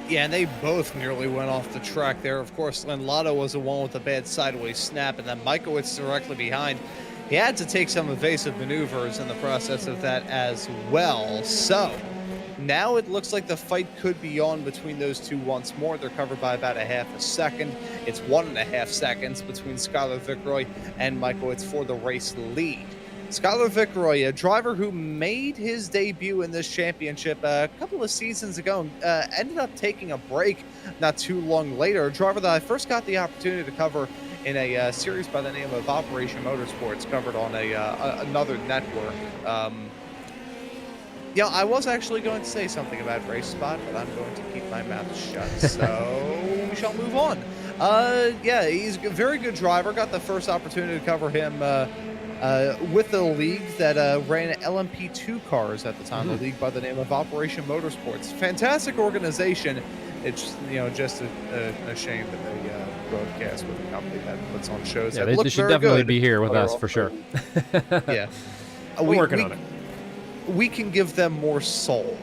Yeah, and they both nearly went off the track there. Of course, Lotto was the one with a bad sideways snap, and then Mikowitz directly behind. He had to take some evasive maneuvers in the process of that as well. So now it looks like the fight could be on between those two once more. They're covered by about a half a second. It's 1.5 seconds between Skylar Vickroy and Mikowitz for the race lead. Skylar Vickroy, a driver who made his debut in this championship a couple of seasons ago, ended up taking a break not too long later. A driver that I first got the opportunity to cover in a series by the name of Operation Motorsports, covered on another network. I was actually going to say something about Race Spot, but I'm going to keep my mouth shut, so we shall move on. He's a very good driver. Got the first opportunity to cover him with the league that ran LMP2 cars at the time, the league by the name of Operation Motorsports. Fantastic organization. It's just a shame that they broadcast with a company that puts on shows. Yeah, that they should definitely be here with us for sure. Yeah, we're working on it. We can give them more soul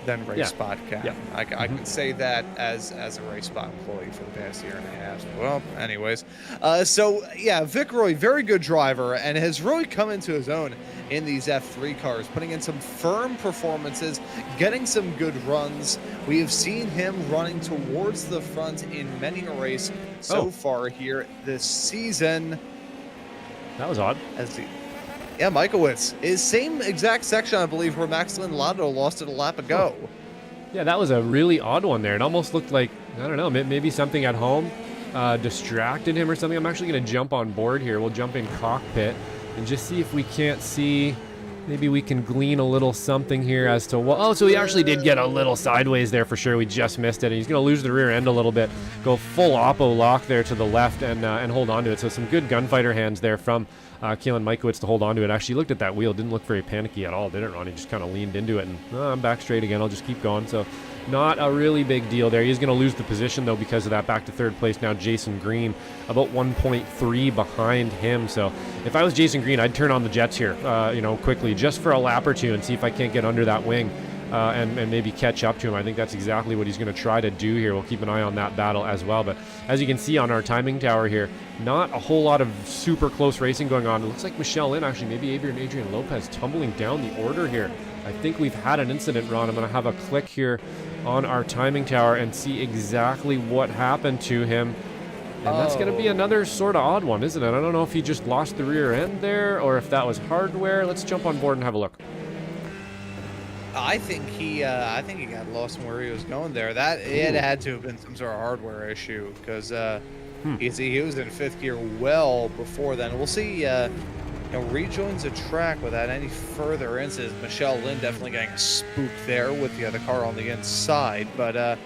than Race Spot can. Yeah. I can say that as a Race Spot employee for the past year and a half. Well, anyways. Vickroy, very good driver, and has really come into his own in these F3 cars, putting in some firm performances, getting some good runs. We have seen him running towards the front in many a race so far here this season. That was odd. Yeah, Mikowitz is same exact section, I believe, where Max Lotto lost it a lap ago. Yeah, that was a really odd one there. It almost looked like, I don't know, maybe something at home distracted him or something. I'm actually going to jump on board here. We'll jump in cockpit and just see if we can't see. Maybe we can glean a little something here as to what. Oh, so he actually did get a little sideways there for sure. We just missed it. And he's going to lose the rear end a little bit. Go full oppo lock there to the left and hold on to it. So some good gunfighter hands there from Kalen Mikowitz to hold on to it. Actually looked at that wheel. Didn't look very panicky at all, did it, Ron? He just kind of leaned into it. And I'm back straight again. I'll just keep going. So not a really big deal there. He's going to lose the position, though, because of that. Back to third place now, Jason Green, about 1.3 behind him. So if I was Jason Green, I'd turn on the jets here, quickly, just for a lap or two and see if I can't get under that wing and maybe catch up to him. I think that's exactly what he's going to try to do here. We'll keep an eye on that battle as well. But as you can see on our timing tower here, not a whole lot of super close racing going on. It looks like Michelle Lynn, actually, maybe Adrian Lopez tumbling down the order here. I think we've had an incident, Ron. I'm going to have a click here on our timing tower and see exactly what happened to him. And that's going to be another sort of odd one, isn't it? I don't know if he just lost the rear end there or if that was hardware. Let's jump on board and have a look. I think he got lost in where he was going there. It had to have been some sort of hardware issue because he was in fifth gear well before then. We'll see. Rejoins the track without any further incidents. Michelle Lynn definitely getting spooked there with the other car on the inside, but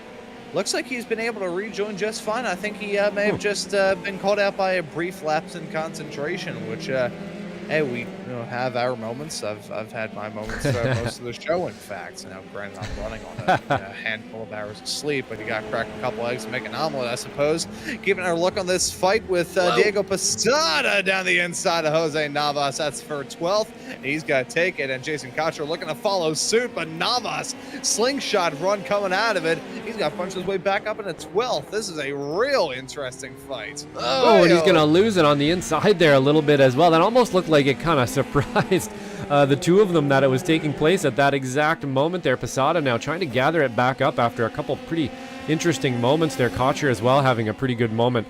looks like he's been able to rejoin just fine. I think he may have just been called out by a brief lapse in concentration, which, hey, we have our moments. I've had my moments throughout most of the show, in fact. Now, granted, I'm running on a handful of hours of sleep, but you got to crack a couple eggs and make an omelet, I suppose. Keeping our look on this fight with Diego Posada down the inside of Jose Navas. That's for 12th. He's got to take it, and Jason Cotcher looking to follow suit, but Navas, slingshot run coming out of it. He's got to punch his way back up into 12th. This is a real interesting fight. Oh, and he's going to lose it on the inside there a little bit as well. That almost looked like it kind of surprised the two of them that it was taking place at that exact moment there. Posada now trying to gather it back up after a couple pretty interesting moments there. Cotcher as well having a pretty good moment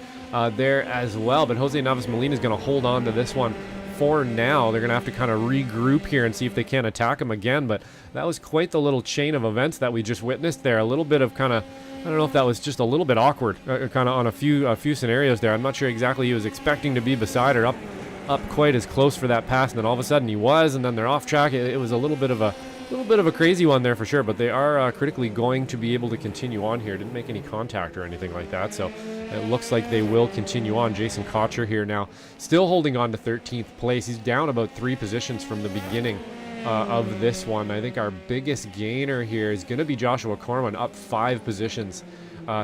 there as well. But Jose Navas Molina is going to hold on to this one for now. They're going to have to kind of regroup here and see if they can attack him again. But that was quite the little chain of events that we just witnessed there. A little bit of kind of, I don't know if that was just a little bit awkward kind of on a few scenarios there. I'm not sure exactly he was expecting to be beside or up quite as close for that pass, and then all of a sudden he was, and then they're off track. It was a little bit of a crazy one there for sure, but they are critically going to be able to continue on here. Didn't make any contact or anything like that, so it looks like they will continue on. Jason Cotcher here now still holding on to 13th place. He's down about 3 positions from the beginning of this one. I think our biggest gainer here is going to be Joshua Corman, up 5 positions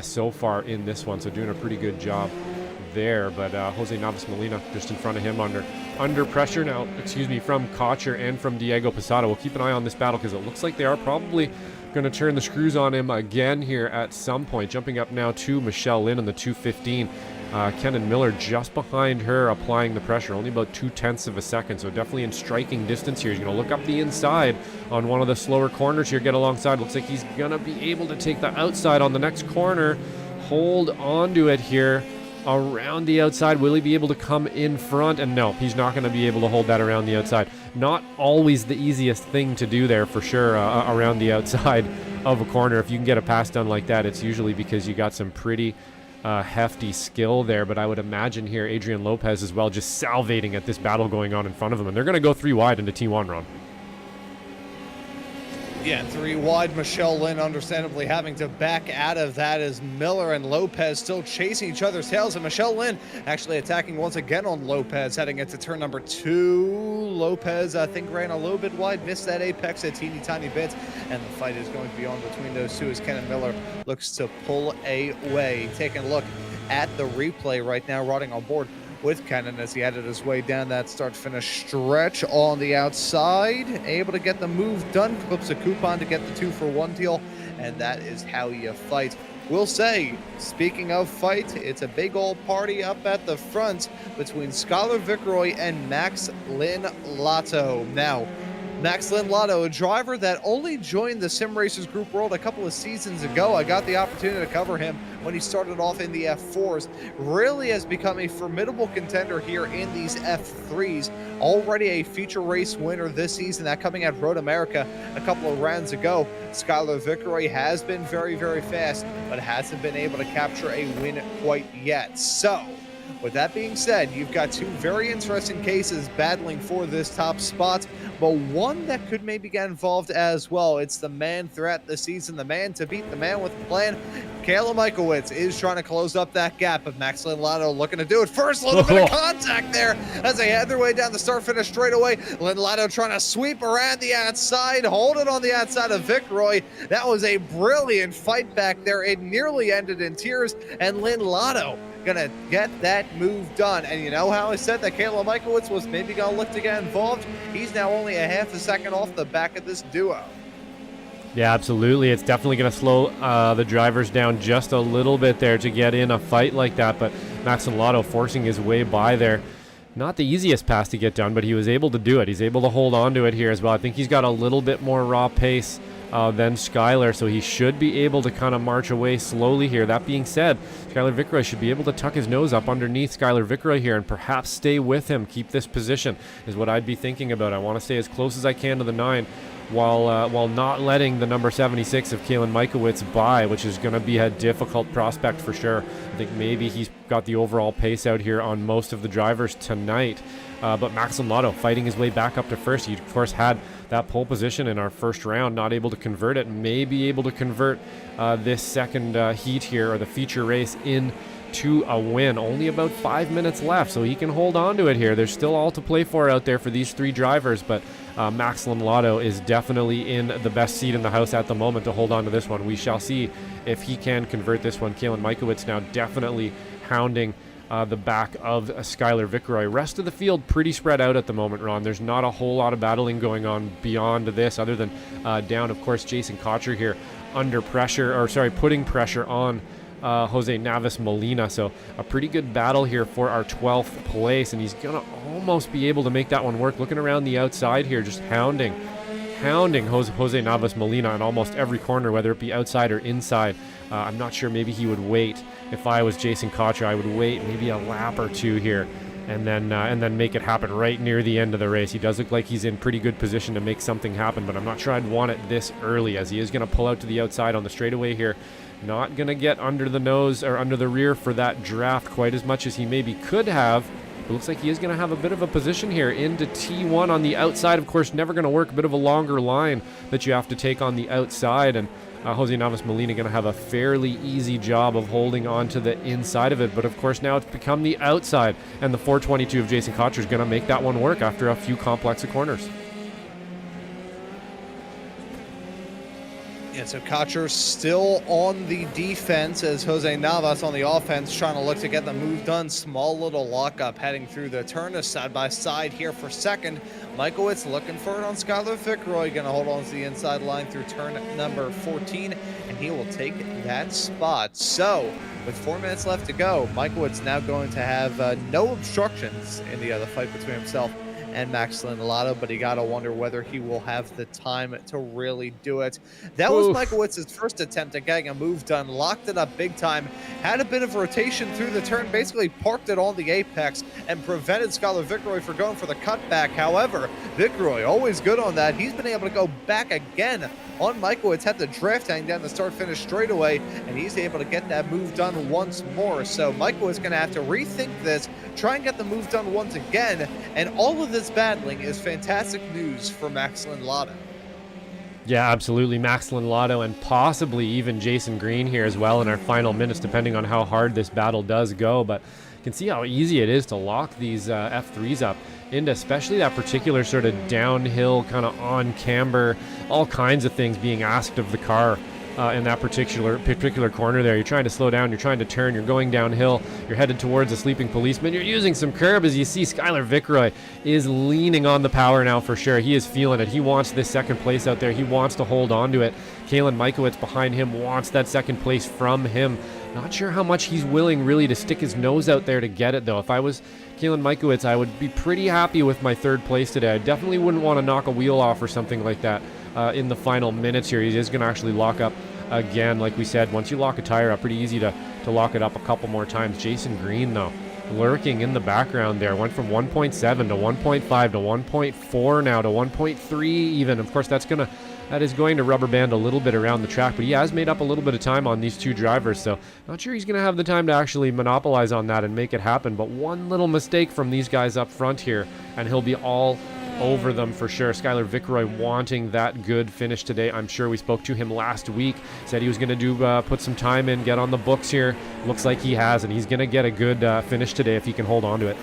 so far in this one, so doing a pretty good job there. But Jose Navas Molina just in front of him under pressure now, from Cotcher and from Diego Posada. We'll keep an eye on this battle because it looks like they are probably going to turn the screws on him again here at some point. Jumping up now to Michelle Lynn in the 2:15. Kenan Miller just behind her, applying the pressure, only about 0.2 of a second, so definitely in striking distance here. He's going to look up the inside on one of the slower corners here, get alongside. Looks like he's going to be able to take the outside on the next corner, hold on to it here around the outside. Will he be able to come in front? And no, he's not going to be able to hold that around the outside. Not always the easiest thing to do there for sure, around the outside of a corner. If you can get a pass done like that, it's usually because you got some pretty hefty skill there. But I would imagine here Adrian Lopez as well just salivating at this battle going on in front of him, and they're going to go 3 wide into T1, Ron. Yeah, 3 wide. Michelle Lynn understandably having to back out of that as Miller and Lopez still chasing each other's tails. And Michelle Lynn actually attacking once again on Lopez heading into turn number 2. Lopez, I think, ran a little bit wide, missed that apex a teeny tiny bit. And the fight is going to be on between those two as Kenan Miller looks to pull away. Taking a look at the replay right now, riding on board with Kenan as he added his way down that start-finish stretch on the outside. Able to get the move done, clips a coupon to get the 2-for-1 deal, and that is how you fight. We'll say, speaking of fight, it's a big old party up at the front between Skylar Vickroy and Max Lynn Lotto. Now, Max Lynn Lotto, a driver that only joined the Sim Racers Group World a couple of seasons ago. I got the opportunity to cover him when he started off in the F4s. Really has become a formidable contender here in these F3s. Already a feature race winner this season, that coming at Road America a couple of rounds ago. Skylar Vickroy has been very, very fast, but hasn't been able to capture a win quite yet. So, with that being said, you've got 2 very interesting cases battling for this top spot, but one that could maybe get involved as well. It's the man throughout the season, the man to beat, the man with the plan. Kayla Michaelwitz is trying to close up that gap, but Max Lynn Lotto looking to do it first. A little bit of contact there as they head their way down the start-finish straightaway. Lynn Lotto trying to sweep around the outside, hold it on the outside of Vickroy. That was a brilliant fight back there. It nearly ended in tears, and Lynn Lotto gonna get that move done. And you know how I said that Kayla Michaelwitz was maybe gonna look to get involved? He's now only a half a second off the back of this duo. Yeah, absolutely. It's definitely going to slow the drivers down just a little bit there to get in a fight like that. But Max Lotto forcing his way by there. Not the easiest pass to get done, but he was able to do it. He's able to hold on to it here as well. I think he's got a little bit more raw pace than Skylar, so he should be able to kind of march away slowly here. That being said, Skylar Vickroy should be able to tuck his nose up underneath Skylar Vickroy here and perhaps stay with him, keep this position, is what I'd be thinking about. I want to stay as close as I can to the 9 while not letting the number 76 of Kayla Michaelwitz by, which is going to be a difficult prospect for sure. I think maybe he's got the overall pace out here on most of the drivers tonight. But Max Lotto fighting his way back up to first. He, of course, had that pole position in our first round, not able to convert it. May be able to convert this second heat here, or the feature race, into a win. Only about 5 minutes left, so he can hold on to it here. There's still all to play for out there for these 3 drivers, but Max Lotto is definitely in the best seat in the house at the moment to hold on to this one. We shall see if he can convert this one. Kayla Michaelwitz now definitely hounding the back of Skylar Vickroy. Rest of the field pretty spread out at the moment, Ron. There's not a whole lot of battling going on beyond this, other than down, of course, Jason Cotcher here under pressure, or sorry, putting pressure on Jose Navas Molina. So a pretty good battle here for our 12th place, and he's gonna almost be able to make that one work. Looking around the outside here, just hounding Jose Navas Molina in almost every corner, whether it be outside or inside. I'm not sure, maybe he would wait. If I was Jason Cotcher, I would wait maybe a lap or two here and then make it happen right near the end of the race. He does look like he's in pretty good position to make something happen, but I'm not sure I'd want it this early, as he is going to pull out to the outside on the straightaway here. Not going to get under the nose or under the rear for that draft quite as much as he maybe could have. It looks like he is going to have a bit of a position here into T1 on the outside. Of course, never going to work. A bit of a longer line that you have to take on the outside, and Jose Navas Molina going to have a fairly easy job of holding on to the inside of it. But of course, now it's become the outside, and the 422 of Jason Cotcher is going to make that one work after a few complex corners. Yeah, so Cotcher still on the defense as Jose Navas on the offense, trying to look to get the move done. Small little lockup heading through the turn, a side by side here for second. Michaelwitz looking for it on Skylar Fitzroy, going to hold on to the inside line through turn number 14, and he will take that spot. So with 4 minutes left to go, Michaelwitz now going to have no obstructions in the fight between himself and Max Lindelato, but you gotta wonder whether he will have the time to really do it. That was Michaelwitz's first attempt at getting a move done, locked it up big time, had a bit of rotation through the turn, basically parked it on the apex and prevented Skylar Fitzroy from going for the cutback. However, Fitzroy, always good on that. He's been able to go back again on Michaelwitz, had the draft hang down the start-finish straightaway, and he's able to get that move done once more. So Michaelwitz going to have to rethink this, try and get the move done once again, and all of this battling is fantastic news for Max Lindelato. Yeah, absolutely. Max Lindelato and possibly even Jason Green here as well in our final minutes, depending on how hard this battle does go. But you can see how easy it is to lock these F3s up into especially that particular sort of downhill, kind of on camber, all kinds of things being asked of the car in that particular corner there. You're trying to slow down, you're trying to turn, you're going downhill, you're headed towards a sleeping policeman, you're using some curb. As you see, Skylar Fitzroy is leaning on the power now for sure. He is feeling it. He wants this second place out there. He wants to hold on to it. Kalen Michaelwitz behind him wants that second place from him. Not sure how much he's willing really to stick his nose out there to get it, though. If I was Kalen Michaelwitz, I would be pretty happy with my third place today. I definitely wouldn't want to knock a wheel off or something like that in the final minutes here. He is going to actually lock up again. Like we said, once you lock a tire up, pretty easy to lock it up a couple more times. Jason Green, though, lurking in the background there. Went from 1.7 to 1.5 to 1.4 now to 1.3 even. Of course, that is going to rubber band a little bit around the track, but he has made up a little bit of time on these two drivers, so not sure he's going to have the time to actually monopolize on that and make it happen. But one little mistake from these guys up front here, and he'll be all over them for sure. Skylar Fitzroy wanting that good finish today. I'm sure we spoke to him last week, said he was going to put some time in, get on the books here. Looks like he has, and he's going to get a good finish today if he can hold on to it.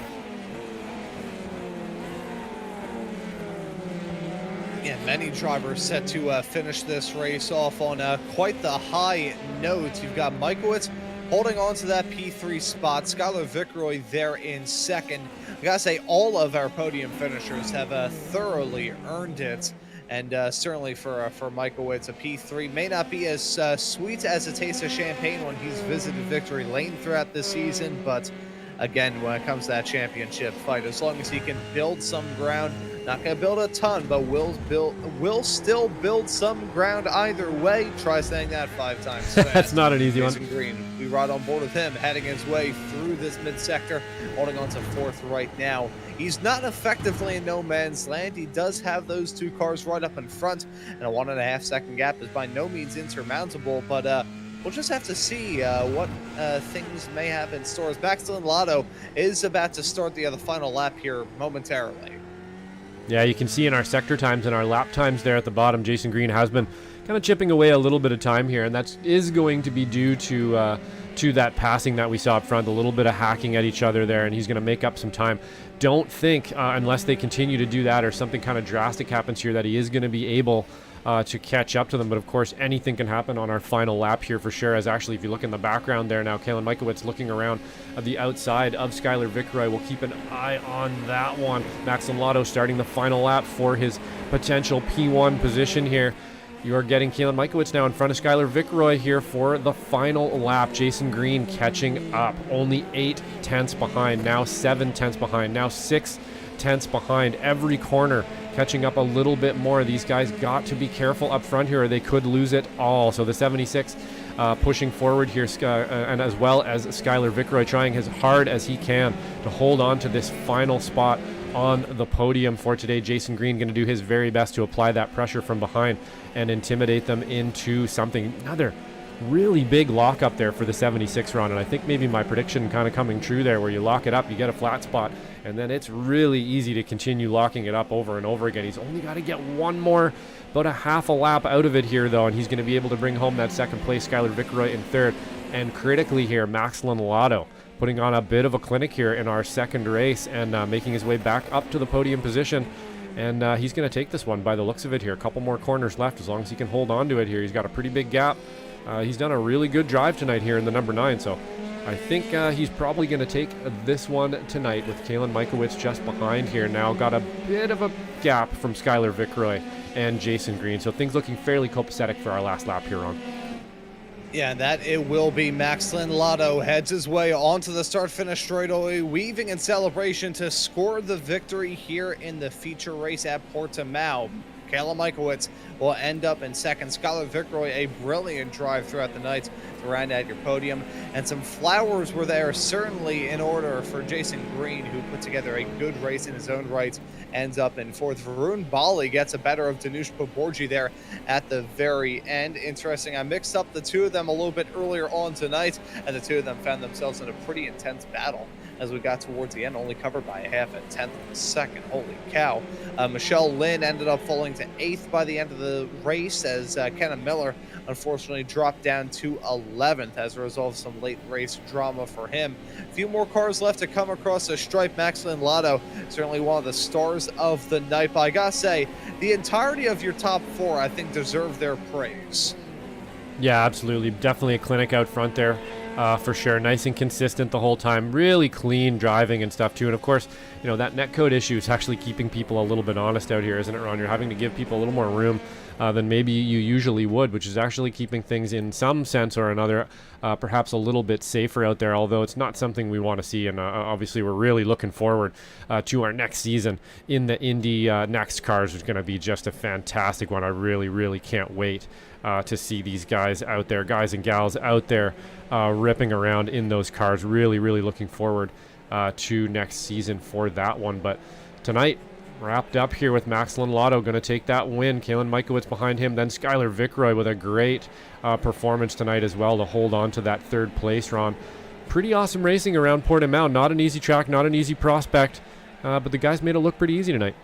Many drivers set to finish this race off on quite the high note. You've got Michaelwitz holding on to that P3 spot. Skylar Fitzroy there in second. I gotta say, all of our podium finishers have thoroughly earned it. And certainly for Michaelwitz, a P3 may not be as sweet as a taste of champagne when he's visited victory lane throughout the season. But again, when it comes to that championship fight, as long as he can build some ground, not going to build a ton, but will still build some ground either way. Try saying that 5 times fast. That's not an easy Jason one. Green, we ride on board with him, heading his way through this mid-sector, holding on to 4th right now. He's not effectively in no man's land. He does have those 2 cars right up in front, and a 1.5 second gap is by no means insurmountable, but we'll just have to see what things may have in store. As Max Lindelato is about to start the final lap here momentarily. Yeah, you can see in our sector times and our lap times there at the bottom, Jason Green has been kind of chipping away a little bit of time here, and that is going to be due to that passing that we saw up front, a little bit of hacking at each other there, and he's going to make up some time. Don't think, unless they continue to do that or something kind of drastic happens here, that he is going to be able to catch up to them. But of course, anything can happen on our final lap here for sure. As actually, if you look in the background there now, Kalen Michaelwitz looking around the outside of Skylar Fitzroy. We'll keep an eye on that one. Max Lindelato starting the final lap for his potential P1 position here. You are getting Kalen Mikowicz now in front of Skylar Vickroy here for the final lap. Jason Green catching up, only 8 tenths behind, now 7 tenths behind, now 6 tenths behind. Every corner catching up a little bit more. These guys got to be careful up front here or they could lose it all. So the 76 pushing forward here, and as well as Skylar Vickroy trying as hard as he can to hold on to this final spot on the podium for today. Jason Green going to do his very best to apply that pressure from behind and intimidate them into something. Another really big lock up there for the 76 run, and I think maybe my prediction kind of coming true there, where you lock it up, you get a flat spot, and then it's really easy to continue locking it up over and over again. He's only got to get one more, about a half a lap out of it here though, and he's going to be able to bring home that second place. Skylar Vickroy in third, and critically here, Max Linlato putting on a bit of a clinic here in our second race and making his way back up to the podium position. And he's going to take this one by the looks of it here. A couple more corners left as long as he can hold on to it here. He's got a pretty big gap. He's done a really good drive tonight here in the number 9. So I think he's probably going to take this one tonight with Kalen Mikowicz just behind here. Now got a bit of a gap from Skylar Vickroy and Jason Green. So things looking fairly copacetic for our last lap here on. Yeah, and that it will be. Max Linlato heads his way onto the start-finish straightaway, weaving in celebration to score the victory here in the feature race at Portimao. Kalen Mikowicz will end up in second. Skylar Vickroy, a brilliant drive throughout the night to round out your podium. And some flowers were there, certainly in order for Jason Green, who put together a good race in his own right, ends up in fourth. Varun Bali gets a better of Danush Paborji there at the very end. Interesting, I mixed up the two of them a little bit earlier on tonight, and the two of them found themselves in a pretty intense battle as we got towards the end, only covered by a half a tenth of a second. Holy cow. Michelle Lynn ended up falling to 8th by the end of the race, as Kenna Miller unfortunately dropped down to 11th as a result of some late race drama for him. A few more cars left to come across the stripe. Max Linlato, certainly one of the stars of the night, but I gotta say, the entirety of your top 4, I think, deserve their praise. Yeah, absolutely. Definitely a clinic out front there. For sure. Nice and consistent the whole time. Really clean driving and stuff too. And of course, you know, that netcode issue is actually keeping people a little bit honest out here, isn't it, Ron? You're having to give people a little more room than maybe you usually would, which is actually keeping things in some sense or another perhaps a little bit safer out there, although it's not something we want to see. And obviously we're really looking forward to our next season in the Indy Next cars, which is going to be just a fantastic one. I really, really can't wait to see these guys out there, guys and gals out there ripping around in those cars. Really, really looking forward to next season for that one. But tonight, wrapped up here with Max Linlato going to take that win. Kalen Mikowicz behind him, then Skylar Vickroy with a great performance tonight as well to hold on to that third place, Ron. Pretty awesome racing around Portimao. Not an easy track, not an easy prospect, but the guys made it look pretty easy tonight.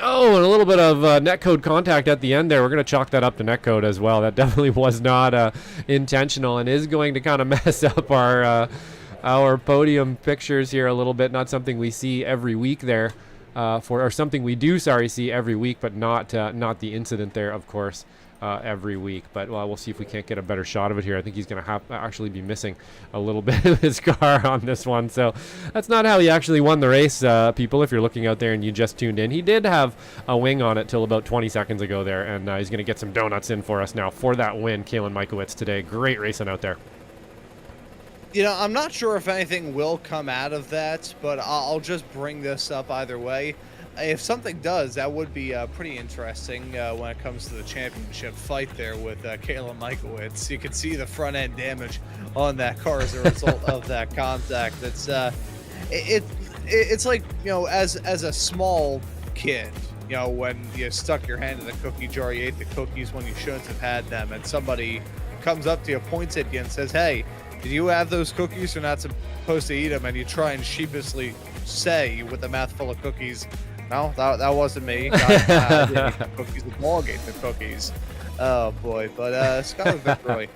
Oh, and a little bit of netcode contact at the end there. We're going to chalk that up to netcode as well. That definitely was not intentional and is going to kind of mess up our podium pictures here a little bit. Not something we see every week there, or something we do, see every week, but not the incident there, of course, every week. But we'll see if we can't get a better shot of it here. I think he's going to actually be missing a little bit of his car on this one. So that's not how he actually won the race, people, if you're looking out there and you just tuned in. He did have a wing on it till about 20 seconds ago there, and he's going to get some donuts in for us now for that win. Kalen Mikowicz today. Great racing out there. You know, I'm not sure if anything will come out of that, but I'll just bring this up either way. If something does, that would be pretty interesting when it comes to the championship fight there with Kalen Mikowicz. You can see the front end damage on that car as a result of that contact. It's like, you know, as a small kid, you know, when you stuck your hand in the cookie jar, you ate the cookies when you shouldn't have had them, and somebody comes up to you, points at you, and says, "Hey, did you have those cookies? You're not supposed to eat them." And you try and sheepishly say, with a mouthful of cookies, "No, that wasn't me. I didn't eat the cookies. The dog ate the cookies." Oh boy! But Skylar Vickroy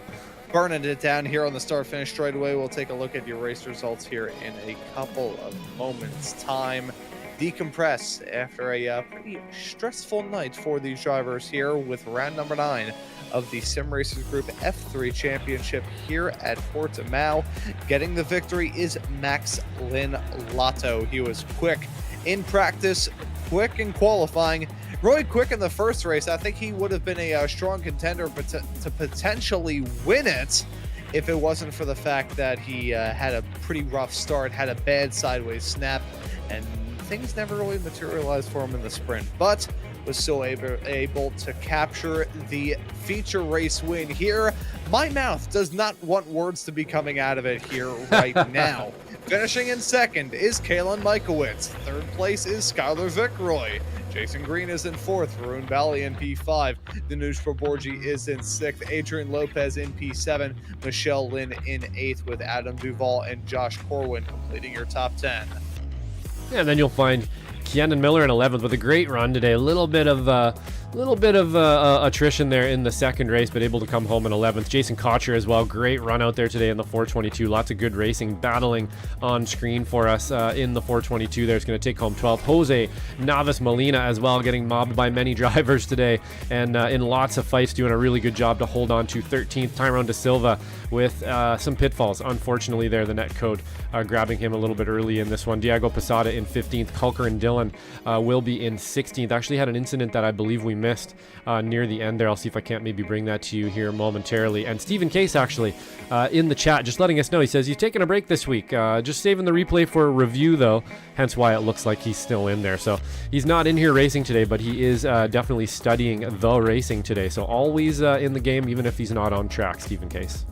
burning it down here on the start-finish straightaway. We'll take a look at your race results here in a couple of moments' time. Decompress after a pretty stressful night for these drivers here with round number 9 of the Sim Racers Group F3 Championship here at Portimao. Getting the victory is Max Linlato. He was quick in practice, quick in qualifying, really quick in the first race. I think he would have been a strong contender to potentially win it if it wasn't for the fact that he had a pretty rough start, had a bad sideways snap, and things never really materialized for him in the sprint, but was still able to capture the feature race win here. My mouth does not want words to be coming out of it here right now. Finishing in second is Kalen Michaelwitz. Third place is Skylar Vickroy. Jason Green is in fourth. Varun Bali in P5. Danush Paborji is in sixth. Adrian Lopez in P7. Michelle Lynn in eighth, with Adam Duvall and Josh Corwin completing your top 10. Yeah, and then you'll find Keanon Miller in 11th with a great run today. A little bit of attrition there in the second race, but able to come home in 11th. Jason Cotcher as well. Great run out there today in the 422. Lots of good racing battling on screen for us in the 422 there. It's going to take home 12th. Jose Navas Molina as well, getting mobbed by many drivers today, and in lots of fights, doing a really good job to hold on to 13th. Tyrone De Silva with some pitfalls, unfortunately there. The net code grabbing him a little bit early in this one. Diego Posada in 15th. Culker and Dillon will be in 16th. Actually had an incident that I believe we missed near the end there. I'll see if I can't maybe bring that to you here momentarily. And Stephen Case actually in the chat just letting us know. He says he's taking a break this week, just saving the replay for a review though, hence why it looks like he's still in there. So he's not in here racing today, but he is definitely studying the racing today. So always in the game, even if he's not on track, Stephen Case.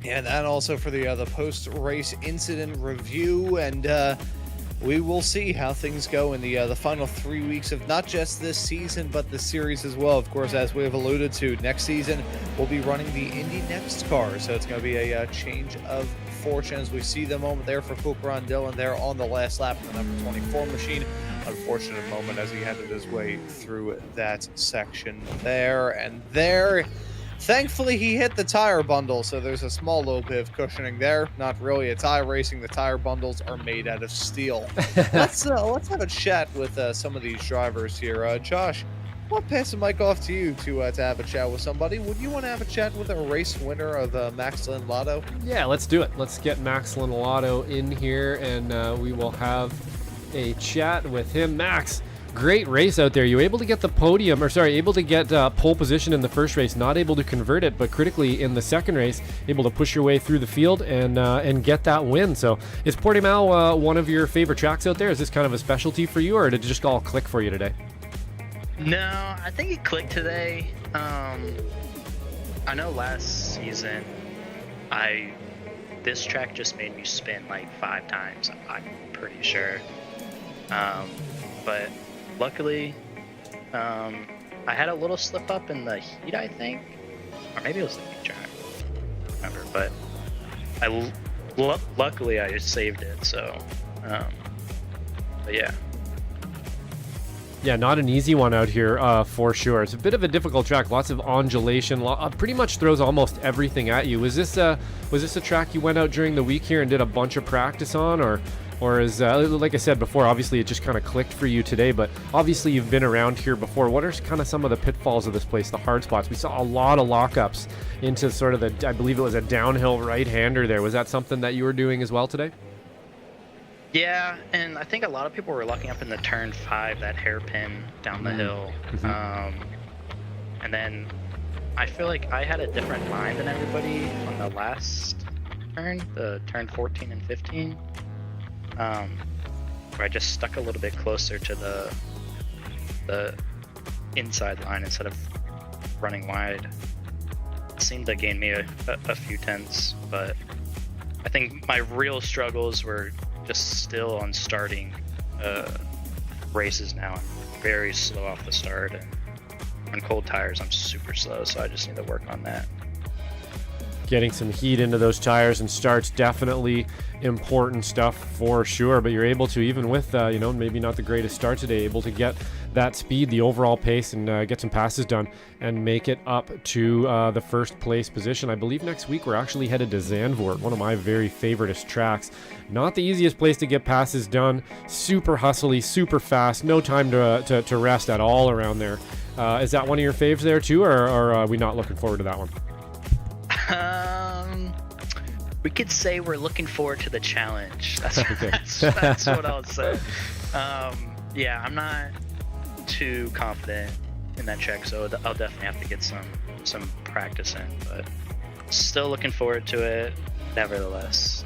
And that also for the post-race incident review, and we will see how things go in the final 3 weeks of not just this season, but the series as well. Of course, as we have alluded to, next season we'll be running the Indy Next car, so it's going to be a change of fortunes. We see the moment there for Cooper on Dillon there on the last lap of the number 24 machine. Unfortunate moment as he headed his way through that section there, and there. Thankfully, he hit the tire bundle, so there's a small little bit of cushioning there. Not really a tire racing. The tire bundles are made out of steel. Let's have a chat with some of these drivers here. Josh, I'll pass the mic off to you to have a chat with somebody. Would you want to have a chat with a race winner of Max Lotto? Yeah, let's do it. Let's get Max Lotto in here, and we will have a chat with him. Max, great race out there. You were able to get the podium, or sorry, able to get pole position in the first race, not able to convert it, but critically in the second race, able to push your way through the field and get that win. So is Portimao one of your favorite tracks out there? Is this kind of a specialty for you, or did it just all click for you today? No, I think it clicked today. I know last season, this track just made me spin like 5 times, I'm pretty sure. But luckily, I had a little slip up in the heat, I think, or maybe it was the heat track. I don't remember, but luckily I just saved it. So, but yeah. Yeah, not an easy one out here for sure. It's a bit of a difficult track. Lots of undulation. Pretty much throws almost everything at you. Was this a track you went out during the week here and did a bunch of practice on, or is like I said before, obviously it just kind of clicked for you today? But obviously you've been around here before. What are kind of some of the pitfalls of this place, the hard spots? We saw a lot of lockups into sort of I believe it was a downhill right-hander there. Was that something that you were doing as well today? Yeah, and I think a lot of people were locking up in the turn 5, that hairpin down the hill. And then I feel like I had a different line than everybody on the last turn, the turn 14 and 15, where I just stuck a little bit closer to the inside line instead of running wide. It seemed to gain me a few tenths, but I think my real struggles were just still on starting races now. I'm very slow off the start, and on cold tires I'm super slow, so I just need to work on that. Getting some heat into those tires and starts, definitely important stuff for sure. But you're able to, even with maybe not the greatest start today, able to get that speed, the overall pace, and get some passes done and make it up to the first place position. I believe next week we're actually headed to Zandvoort, one of my very favoriteest tracks. Not the easiest place to get passes done. Super hustly, super fast, no time to rest at all around there. Is that one of your faves there too, or are we not looking forward to that one? We could say we're looking forward to the challenge. That's what I'll say. Yeah, I'm not too confident in that track, so I'll definitely have to get some practice in, but still looking forward to it nevertheless.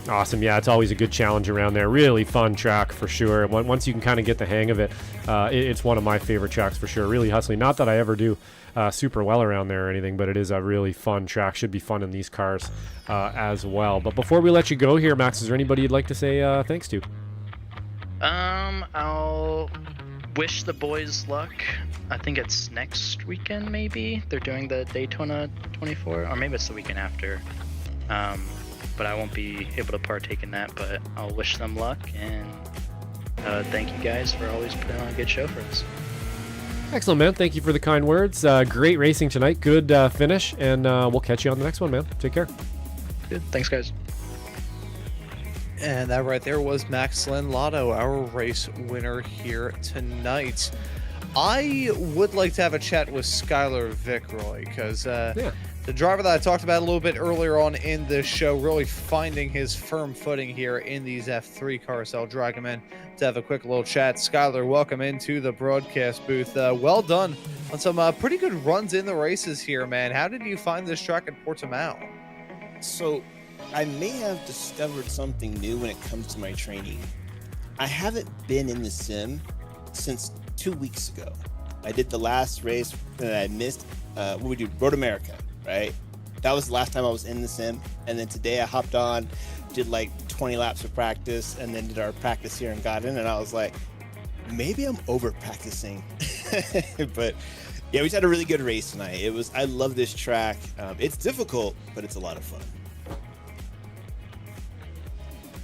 Awesome. Yeah, it's always a good challenge around there. Really fun track for sure. Once you can kind of get the hang of it, it's one of my favorite tracks for sure. Really hustling. Not that I ever do super well around there or anything, but it is a really fun track. Should be fun in these cars as well. But before we let you go here, Max, is there anybody you'd like to say thanks to? I'll wish the boys luck. I think it's next weekend, maybe. They're doing the Daytona 24, or maybe it's the weekend after. But I won't be able to partake in that, but I'll wish them luck, and thank you guys for always putting on a good show for us. Excellent, man. Thank you for the kind words. Great racing tonight. Good finish, and we'll catch you on the next one, man. Take care. Good. Thanks, guys. And that right there was Max Lotto, our race winner here tonight. I would like to have a chat with Skylar Vickroy, because the driver that I talked about a little bit earlier on in this show, really finding his firm footing here in these F3 cars. I'll drag him in to have a quick little chat. Skylar, welcome into the broadcast booth. Well done on some pretty good runs in the races here, man. How did you find this track at Portimao? So, I may have discovered something new when it comes to my training. I haven't been in the sim since 2 weeks ago. I did the last race that I missed. What we do, Road America, right? That was the last time I was in the sim. And then today I hopped on, did like 20 laps of practice, and then did our practice here and got in. And I was like, maybe I'm over practicing. But yeah, we just had a really good race tonight. I love this track. It's difficult, but it's a lot of fun.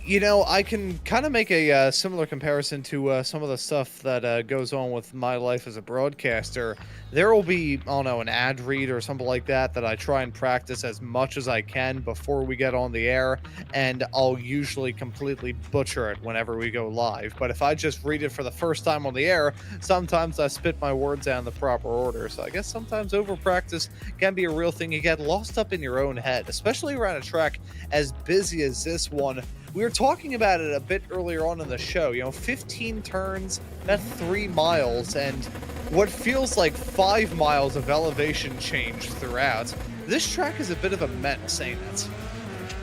You know, I can kind of make a similar comparison to some of the stuff that goes on with my life as a broadcaster. There will be, I don't know, an ad read or something like that I try and practice as much as I can before we get on the air, and I'll usually completely butcher it whenever we go live. But if I just read it for the first time on the air, sometimes I spit my words out in the proper order. So I guess sometimes over practice can be a real thing. You get lost up in your own head, especially around a track as busy as this one. We were talking about it a bit earlier on in the show, 15 turns, that's 3 miles, and what feels like 5 miles of elevation change throughout. This track is a bit of a menace, ain't it?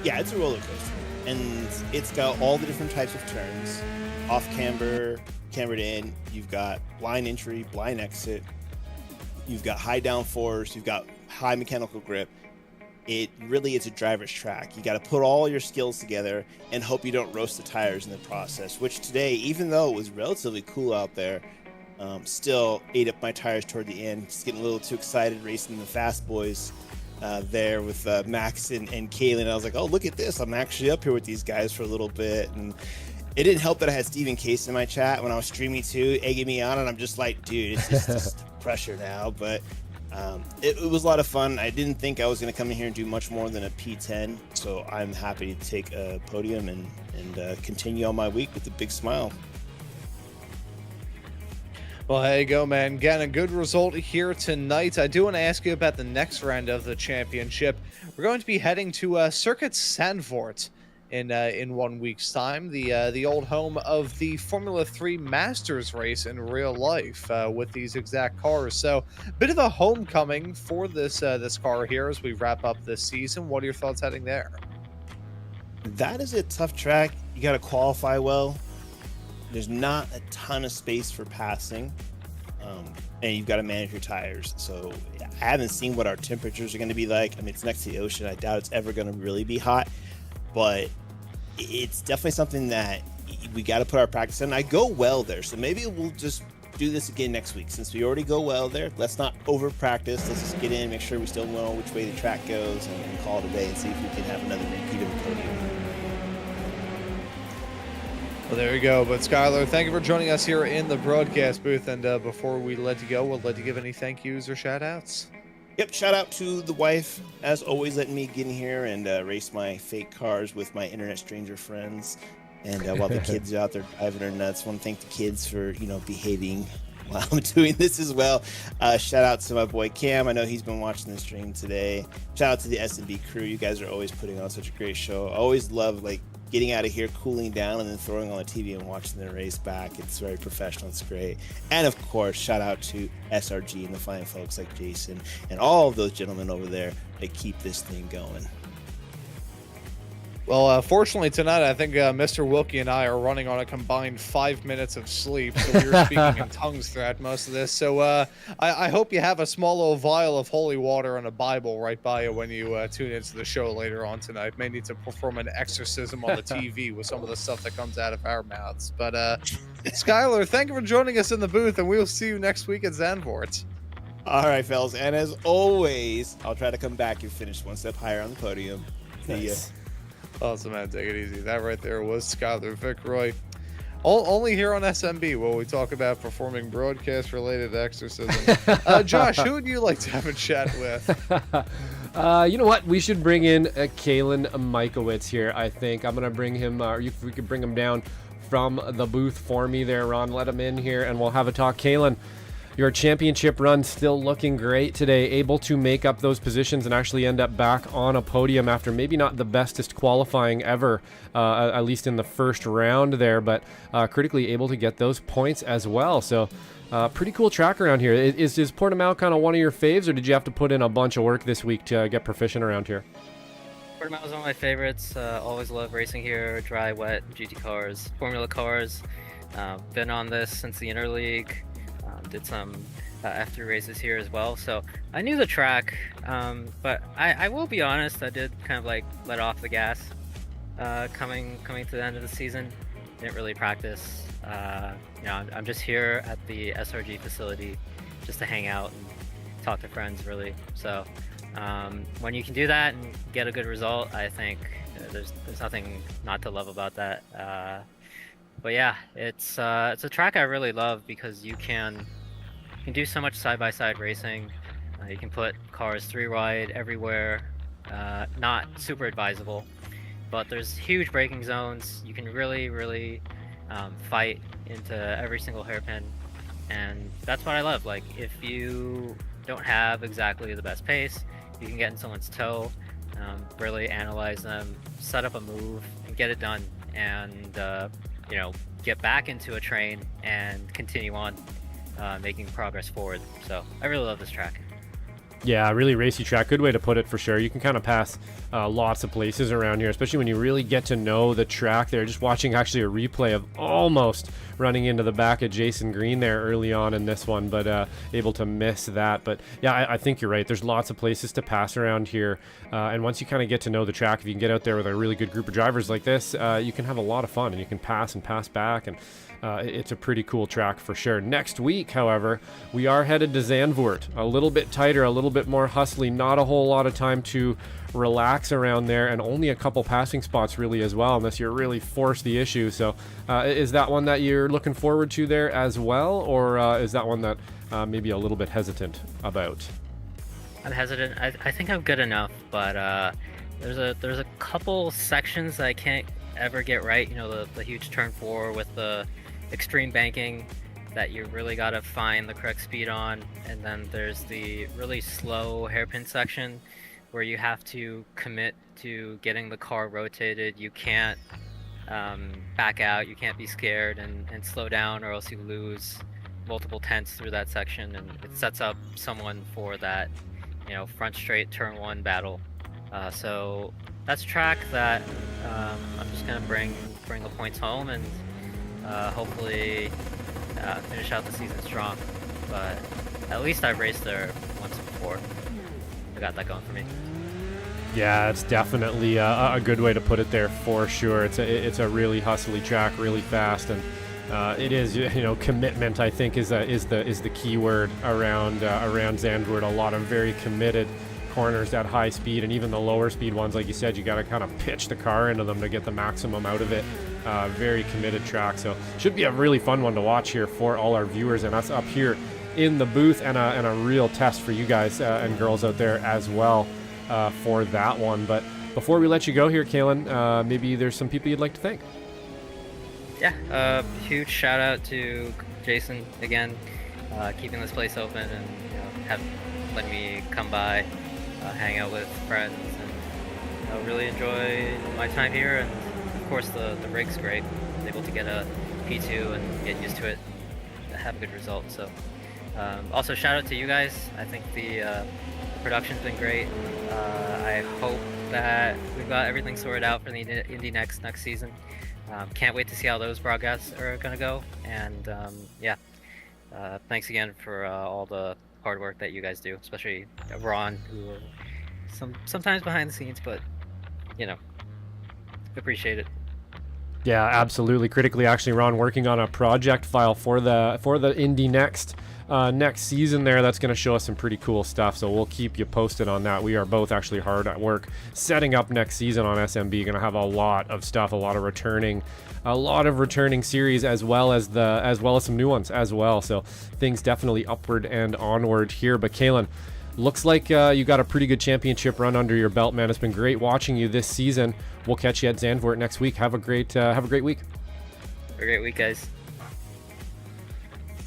Yeah, it's a roller coaster, and it's got all the different types of turns. Off camber, cambered in, you've got blind entry, blind exit, you've got high downforce, you've got high mechanical grip. It really is a driver's track. You got to put all your skills together and hope you don't roast the tires in the process, which today, even though it was relatively cool out there, still ate up my tires toward the end. Just getting a little too excited racing the fast boys there with Max and Kaylin. I was like, oh, look at this. I'm actually up here with these guys for a little bit. And it didn't help that I had Stephen Case in my chat when I was streaming too, egging me on. And I'm just like, dude, it's just pressure now. But it was a lot of fun. I didn't think I was going to come in here and do much more than a P10, so I'm happy to take a podium and continue on my week with a big smile. Well, there you go, man. Getting a good result here tonight. I do want to ask you about the next round of the championship. We're going to be heading to Circuit Zandvoort in 1 week's time, the old home of the Formula 3 Masters race in real life with these exact cars. So a bit of a homecoming for this car here as we wrap up this season. What are your thoughts heading there? That is a tough track. You got to qualify well. There's not a ton of space for passing, and you've got to manage your tires. So I haven't seen what our temperatures are going to be like. I mean, it's next to the ocean. I doubt it's ever going to really be hot, but it's definitely something that we got to put our practice in. I go well there, so maybe we'll just do this again next week. Since we already go well there, let's not over practice. Let's just get in, make sure we still know which way the track goes, and call it a day and see if we can have another repeat of the podium. Well, there you go. But Skylar, thank you for joining us here in the broadcast booth. And before we let you go, we'll let you give any thank yous or shout outs. Yep, shout out to the wife, as always, letting me get in here and race my fake cars with my internet stranger friends. And while the kids are out there driving her nuts, want to thank the kids for, behaving while I'm doing this as well. Shout out to my boy Cam. I know he's been watching the stream today. Shout out to the S&B crew. You guys are always putting on such a great show. I always love, getting out of here, cooling down, and then throwing on the TV and watching the race back. It's very professional. It's great. And of course, shout out to SRG and the fine folks like Jason and all of those gentlemen over there that keep this thing going. Well, fortunately tonight, I think Mr. Wilkie and I are running on a combined 5 minutes of sleep, so we were speaking in tongues throughout most of this. So I hope you have a small little vial of holy water and a Bible right by you when you tune into the show later on tonight. May need to perform an exorcism on the TV with some of the stuff that comes out of our mouths. But Skylar, thank you for joining us in the booth, and we'll see you next week at Zandvoort. All right, fellas. And as always, I'll try to come back and finish one step higher on the podium. See ya. Awesome, man. Take it easy. That right there was Skylar Vickroy. Only here on SMB will we talk about performing broadcast-related exorcism. Josh, who would you like to have a chat with? You know what? We should bring in Kalen Mikowitz here, I think. I'm going to bring him, or if we could bring him down from the booth for me there, Ron. Let him in here, and we'll have a talk. Kalen, your championship run still looking great today, able to make up those positions and actually end up back on a podium after maybe not the bestest qualifying ever, at least in the first round there, but critically able to get those points as well. So pretty cool track around here. Is Portimao kind of one of your faves, or did you have to put in a bunch of work this week to get proficient around here? Portimao is one of my favorites. Always love racing here, dry, wet, GT cars, Formula cars. Been on this since the interleague. Did some F3 races here as well, so I knew the track, but I will be honest, I did kind of like let off the gas coming to the end of the season. Didn't really practice. You know, I'm just here at the SRG facility just to hang out and talk to friends, really. So when you can do that and get a good result, I think there's nothing not to love about that. But yeah, it's a track I really love because you can do so much side-by-side racing. You can put cars 3 wide everywhere. Not super advisable, but there's huge braking zones. You can really fight into every single hairpin, and that's what I love. Like, if you don't have exactly the best pace, you can get in someone's toe, really analyze them, set up a move, and get it done, and you know, get back into a train and continue on making progress forward. So I really love this track. Yeah, really racy track. Good way to put it, for sure. You can kind of pass lots of places around here, especially when you really get to know the track there. Just watching actually a replay of almost running into the back of Jason Green there early on in this one, but able to miss that. But yeah, I think you're right. There's lots of places to pass around here. And once you kind of get to know the track, if you can get out there with a really good group of drivers like this, you can have a lot of fun, and you can pass and pass back, and it's a pretty cool track for sure. Next week, however, we are headed to Zandvoort. A little bit tighter, a little bit more hustly, not a whole lot of time to relax around there, and only a couple passing spots really as well, unless you're really force the issue. So is that one that you're looking forward to there as well, or is that one that maybe a little bit hesitant about? I'm hesitant. I think I'm good enough, but there's a couple sections that I can't ever get right. You know, the huge turn 4 with the extreme banking that you really got to find the correct speed on, and then there's the really slow hairpin section where you have to commit to getting the car rotated. You can't back out, you can't be scared and slow down, or else you lose multiple tenths through that section, and it sets up someone for that, you know, front straight turn 1 battle. So that's a track that I'm just gonna bring the points home and hopefully finish out the season strong. But at least I've raced there once before. I got that going for me. Yeah, it's definitely a good way to put it there, for sure. It's a really hustly track, really fast, and it is, you know, commitment, I think, is the key word around Zandvoort. A lot of very committed corners at high speed, and even the lower speed ones, like you said, you got to kind of pitch the car into them to get the maximum out of it. Very committed track, so should be a really fun one to watch here for all our viewers and us up here in the booth, and a real test for you guys and girls out there as well for that one. But before we let you go here, Kalen, maybe there's some people you'd like to thank. Yeah, huge shout out to Jason again, keeping this place open, and you know, letting me come by, hang out with friends, and really enjoy my time here, and course, the rig's great. I was able to get a P2 and get used to it, and have a good result. So, also shout out to you guys. I think the production's been great. I hope that we've got everything sorted out for the Indy next season. Can't wait to see how those broadcasts are gonna go. And yeah, thanks again for all the hard work that you guys do, especially Braun, who are sometimes behind the scenes, but you know, appreciate it. Yeah, absolutely. Critically, actually, Ron working on a project file for the Indy next season there. That's going to show us some pretty cool stuff, so we'll keep you posted on that. We are both actually hard at work setting up next season on SMB. Going to have a lot of stuff, a lot of returning series, as well as some new ones as well. So things definitely upward and onward here. But Kalen, looks like you got a pretty good championship run under your belt, man. It's been great watching you this season. We'll catch you at Zandvoort next week. Have a great week. Have a great week, guys.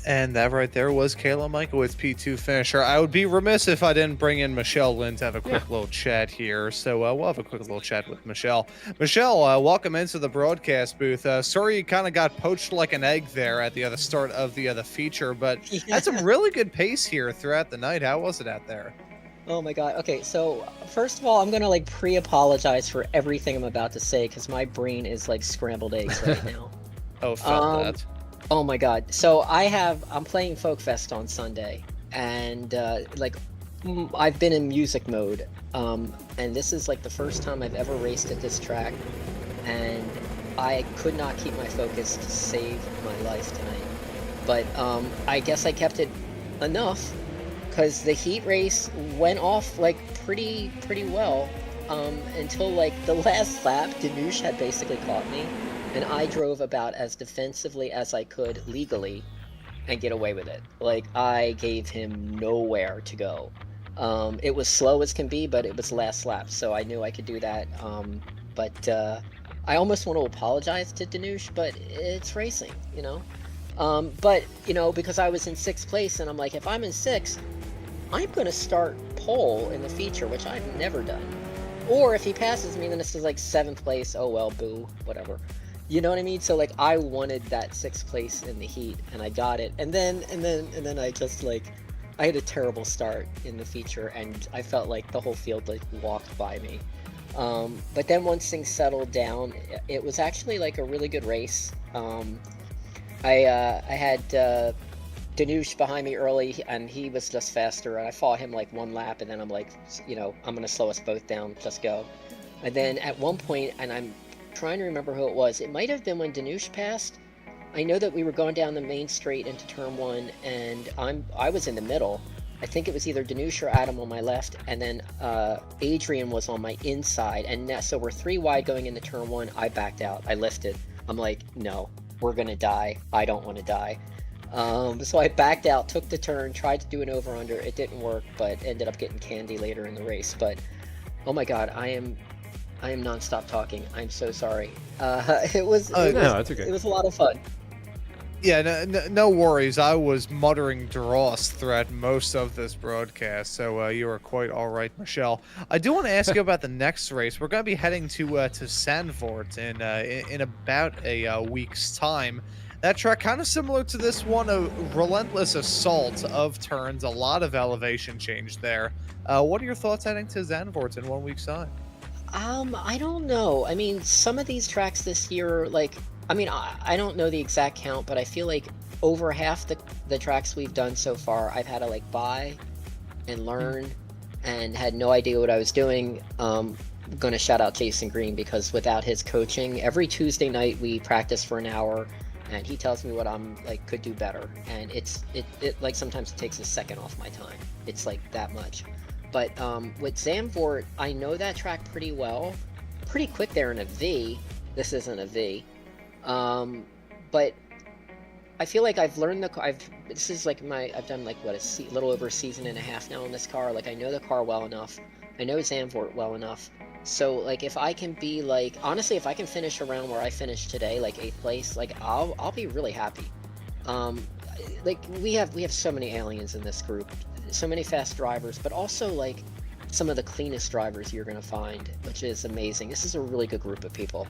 And that right there was Kayla Michael's P2 finisher. I would be remiss if I didn't bring in Michelle Lynn to have a quick little chat here. So we'll have a quick little chat with Michelle. Michelle, welcome into the broadcast booth. Sorry you kind of got poached like an egg there at the start of the feature, but had some really good pace here throughout the night. How was it out there? Oh my god. Okay, so first of all, I'm gonna like pre-apologize for everything I'm about to say because my brain is like scrambled eggs right now. Oh, felt that. Oh my god. So I'm playing Folk Fest on Sunday, and I've been in music mode, and this is like the first time I've ever raced at this track, and I could not keep my focus to save my life tonight. But I guess I kept it enough because the heat race went off like pretty well until like the last lap. Danush had basically caught me, and I drove about as defensively as I could legally and get away with it. Like, I gave him nowhere to go. It was slow as can be, but it was last lap, so I knew I could do that. But I almost want to apologize to Danush, but it's racing, you know? But, you know, because I was in 6th place, and I'm like, if I'm in 6th, I'm going to start pole in the feature, which I've never done. Or if he passes me, then this is like 7th place. Oh well, boo, whatever. You know what I mean? So like, I wanted that 6th place in the heat, and I got it. And then I just like, I had a terrible start in the feature, and I felt like the whole field like walked by me. But then once things settled down, it was actually like a really good race. I had Danush behind me early, and he was just faster. And I fought him like one lap, and then I'm like, you know, I'm gonna slow us both down. Just go. And then at one point, and I'm trying to remember who it was. It might have been when Danush passed. I know that we were going down the main straight into turn 1, and I was in the middle. I think it was either Danush or Adam on my left, and then Adrian was on my inside, and so we're 3 wide going into turn 1. I backed out. I lifted. I'm like, no, we're gonna die. I don't want to die. So I backed out, took the turn, tried to do an over-under. It didn't work, but ended up getting candy later in the race. But oh my god, I am non-stop talking. I'm so sorry. It was okay. It was a lot of fun. Yeah, no worries. I was muttering dross throughout most of this broadcast, so you were quite all right, Michelle. I do want to ask you about the next race. We're going to be heading to Zandvoort in about a week's time. That track kind of similar to this one, a relentless assault of turns, a lot of elevation change there. What are your thoughts heading to Zandvoort in 1 week's time? I don't know. I mean, some of these tracks this year, like, I mean, I don't know the exact count, but I feel like over half the tracks we've done so far, I've had to like buy and learn and had no idea what I was doing. I'm gonna shout out Jason Green, because without his coaching, every Tuesday night we practice for an hour, and he tells me what I'm like could do better, and it like sometimes it takes a second off my time. It's like that much. But with Zandvoort, I know that track pretty well, pretty quick there in a V. This isn't a V, but I feel like I've learned this is like I've done like what a little over a season and a half now in this car. Like, I know the car well enough, I know Zandvoort well enough. So like, if I can be like, honestly, if I can finish around where I finished today, like 8th place, like I'll be really happy. Like we have so many aliens in this group, so many fast drivers, but also like some of the cleanest drivers you're gonna find, which is amazing. This is a really good group of people.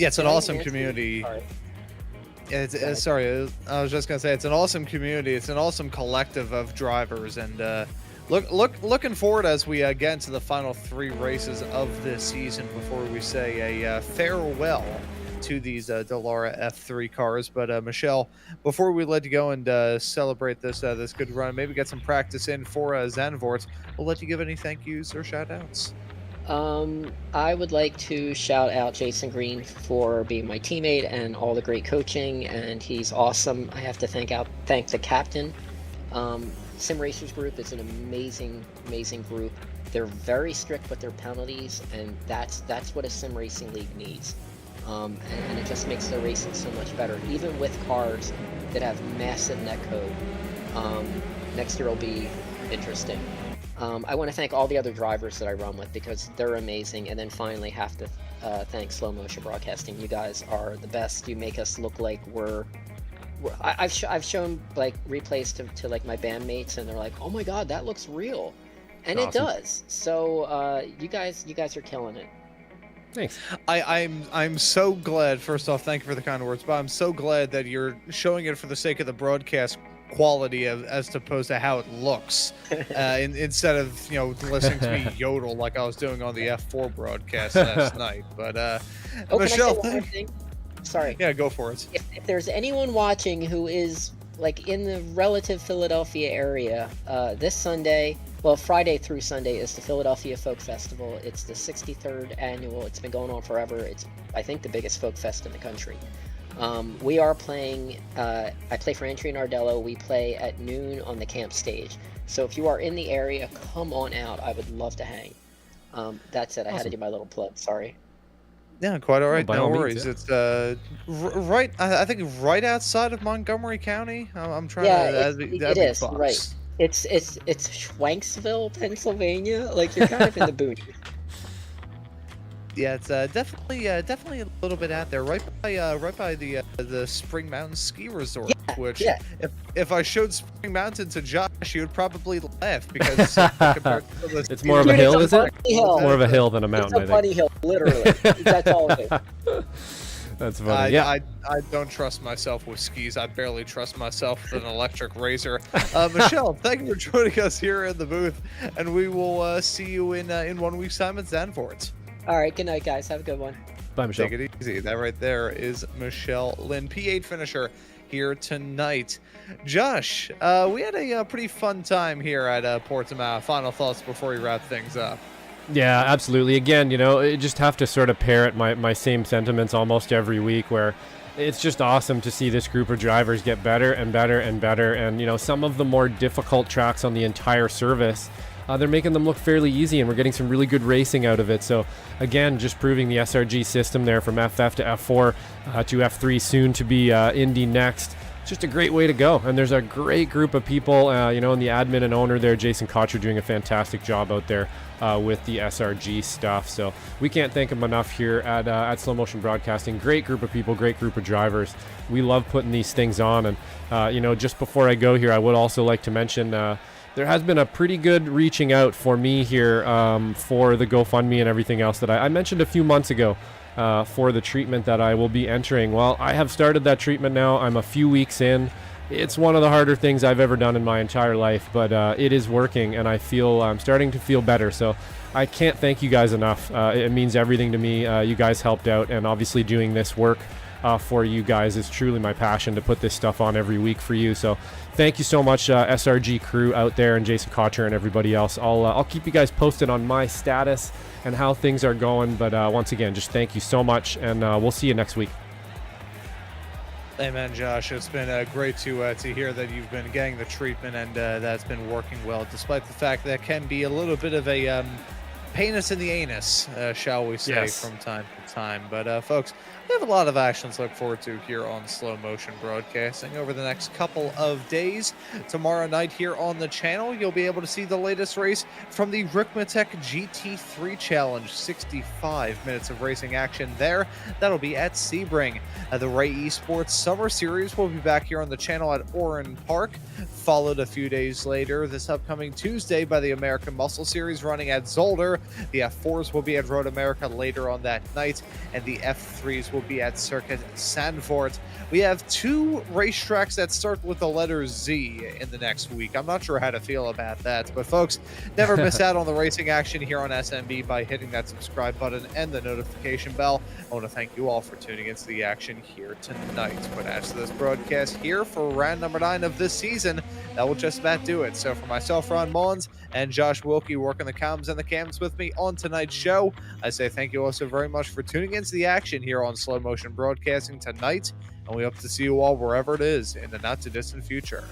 Yeah, it's an Hey, awesome Nancy. community. Sorry. Sorry, I was just gonna say it's an awesome community. It's an awesome collective of drivers, and looking forward as we get into the final 3 races of this season before we say a farewell to these Dallara F3 cars. But Michelle, before we let you go and celebrate this this good run, maybe get some practice in for Zandvoort, we'll let you give any thank yous or shout outs. I would like to shout out Jason Green for being my teammate and all the great coaching, and he's awesome. I have to thank the captain. Sim Racers Group is an amazing group. They're very strict with their penalties, and that's what a sim racing league needs. And it just makes the racing so much better, even with cars that have massive netcode. Next year will be interesting. I want to thank all the other drivers that I run with because they're amazing. And then finally have to thank Slow Motion Broadcasting. You guys are the best. You make us look like I've shown like replays to like my bandmates, and they're like, "Oh my God, that looks real," and Awesome. it does. So you guys are killing it. Thanks. I'm so glad. First off, thank you for the kind words, but I'm so glad that you're showing it for the sake of the broadcast quality as opposed to how it looks, instead of listening to me yodel like I was doing on the F4 broadcast last night. But Michelle, can I say one more thing? Sorry. Yeah, go for it. If there's anyone watching who is like in the relative Philadelphia area, this Sunday, well, Friday through Sunday is the Philadelphia Folk Festival. It's the 63rd annual. It's been going on forever. It's, I think, the biggest folk fest in the country. We are playing, I play for Entry and Ardello. We play at noon on the camp stage. So if you are in the area, come on out. I would love to hang. That's it. I had to do my little plug. Sorry. Yeah, quite all right. by No all worries. means, It's right. I think right outside of Montgomery County. I'm trying Yeah, to. it is, right. It's Schwanksville, Pennsylvania. Like, you're kind of in the boonies. Yeah, it's definitely a little bit out there, right by the Spring Mountain Ski Resort. Yeah, which, yeah. if I showed Spring Mountain to Josh, he would probably laugh because compared to the It's more of a Dude, hill, it's is a it? bunny hill. It's more of a hill than a It's mountain, a I think. bunny hill, literally. That's all of it. That's funny. Yeah. I don't trust myself with skis. I barely trust myself with an electric razor. Michelle, thank you for joining us here in the booth, and we will see you in 1 week's time at Zandvoort. All right, good night, guys. Have a good one. Bye, Michelle. Take it easy. That right there is Michelle Lynn, P8 finisher here tonight. Josh, we had a pretty fun time here at Portimao. Final thoughts before we wrap things up. Yeah, absolutely. Again, I just have to sort of parrot my same sentiments almost every week, where it's just awesome to see this group of drivers get better and better and better. And, some of the more difficult tracks on the entire service, they're making them look fairly easy, and we're getting some really good racing out of it. So, again, just proving the SRG system there from FF to F4 to F3, soon to be Indy next. It's just a great way to go. And there's a great group of people, and the admin and owner there, Jason Cotcher, doing a fantastic job out there with the SRG stuff. So we can't thank them enough here at Slow Motion Broadcasting. Great group of people, great group of drivers. We love putting these things on. And, just before I go here, I would also like to mention there has been a pretty good reaching out for me here for the GoFundMe and everything else that I mentioned a few months ago for the treatment that I will be entering. Well, I have started that treatment now. I'm a few weeks in. It's one of the harder things I've ever done in my entire life, but it is working, and I'm starting to feel better. So I can't thank you guys enough. It means everything to me. You guys helped out, and obviously doing this work for you guys is truly my passion to put this stuff on every week for you. So thank you so much, SRG crew out there, and Jason Cotcher and everybody else. I'll keep you guys posted on my status and how things are going. But once again, just thank you so much, and we'll see you next week. Amen, Josh. It's been great to hear that you've been getting the treatment and that's been working well, despite the fact that can be a little bit of a penis in the anus, shall we say, Yes. from time to time. But folks, we have a lot of actions to look forward to here on Slow Motion Broadcasting over the next couple of days. Tomorrow night here on the channel, you'll be able to see the latest race from the Rikmatech GT3 Challenge. 65 minutes of racing action there. That'll be at Sebring. The Ray Esports Summer Series will be back here on the channel at Oran Park, followed a few days later this upcoming Tuesday by the American Muscle Series running at Zolder. Cotcher. The F4s will be at Road America later on that night, and the F3s will be at Circuit Zandvoort. We have 2 racetracks that start with the letter Z in the next week. I'm not sure how to feel about that, but folks, never miss out on the racing action here on SMB by hitting that subscribe button and the notification bell. I want to thank you all for tuning into the action here tonight. But as to this broadcast here for round number 9 of this season, that will just about do it. So for myself, Ron Maunz, and Josh Wilkie working the comms and the cams with me on tonight's show, I say thank you all so very much for tuning into the action here on Slow Motion Broadcasting tonight, and we hope to see you all wherever it is in the not too distant future.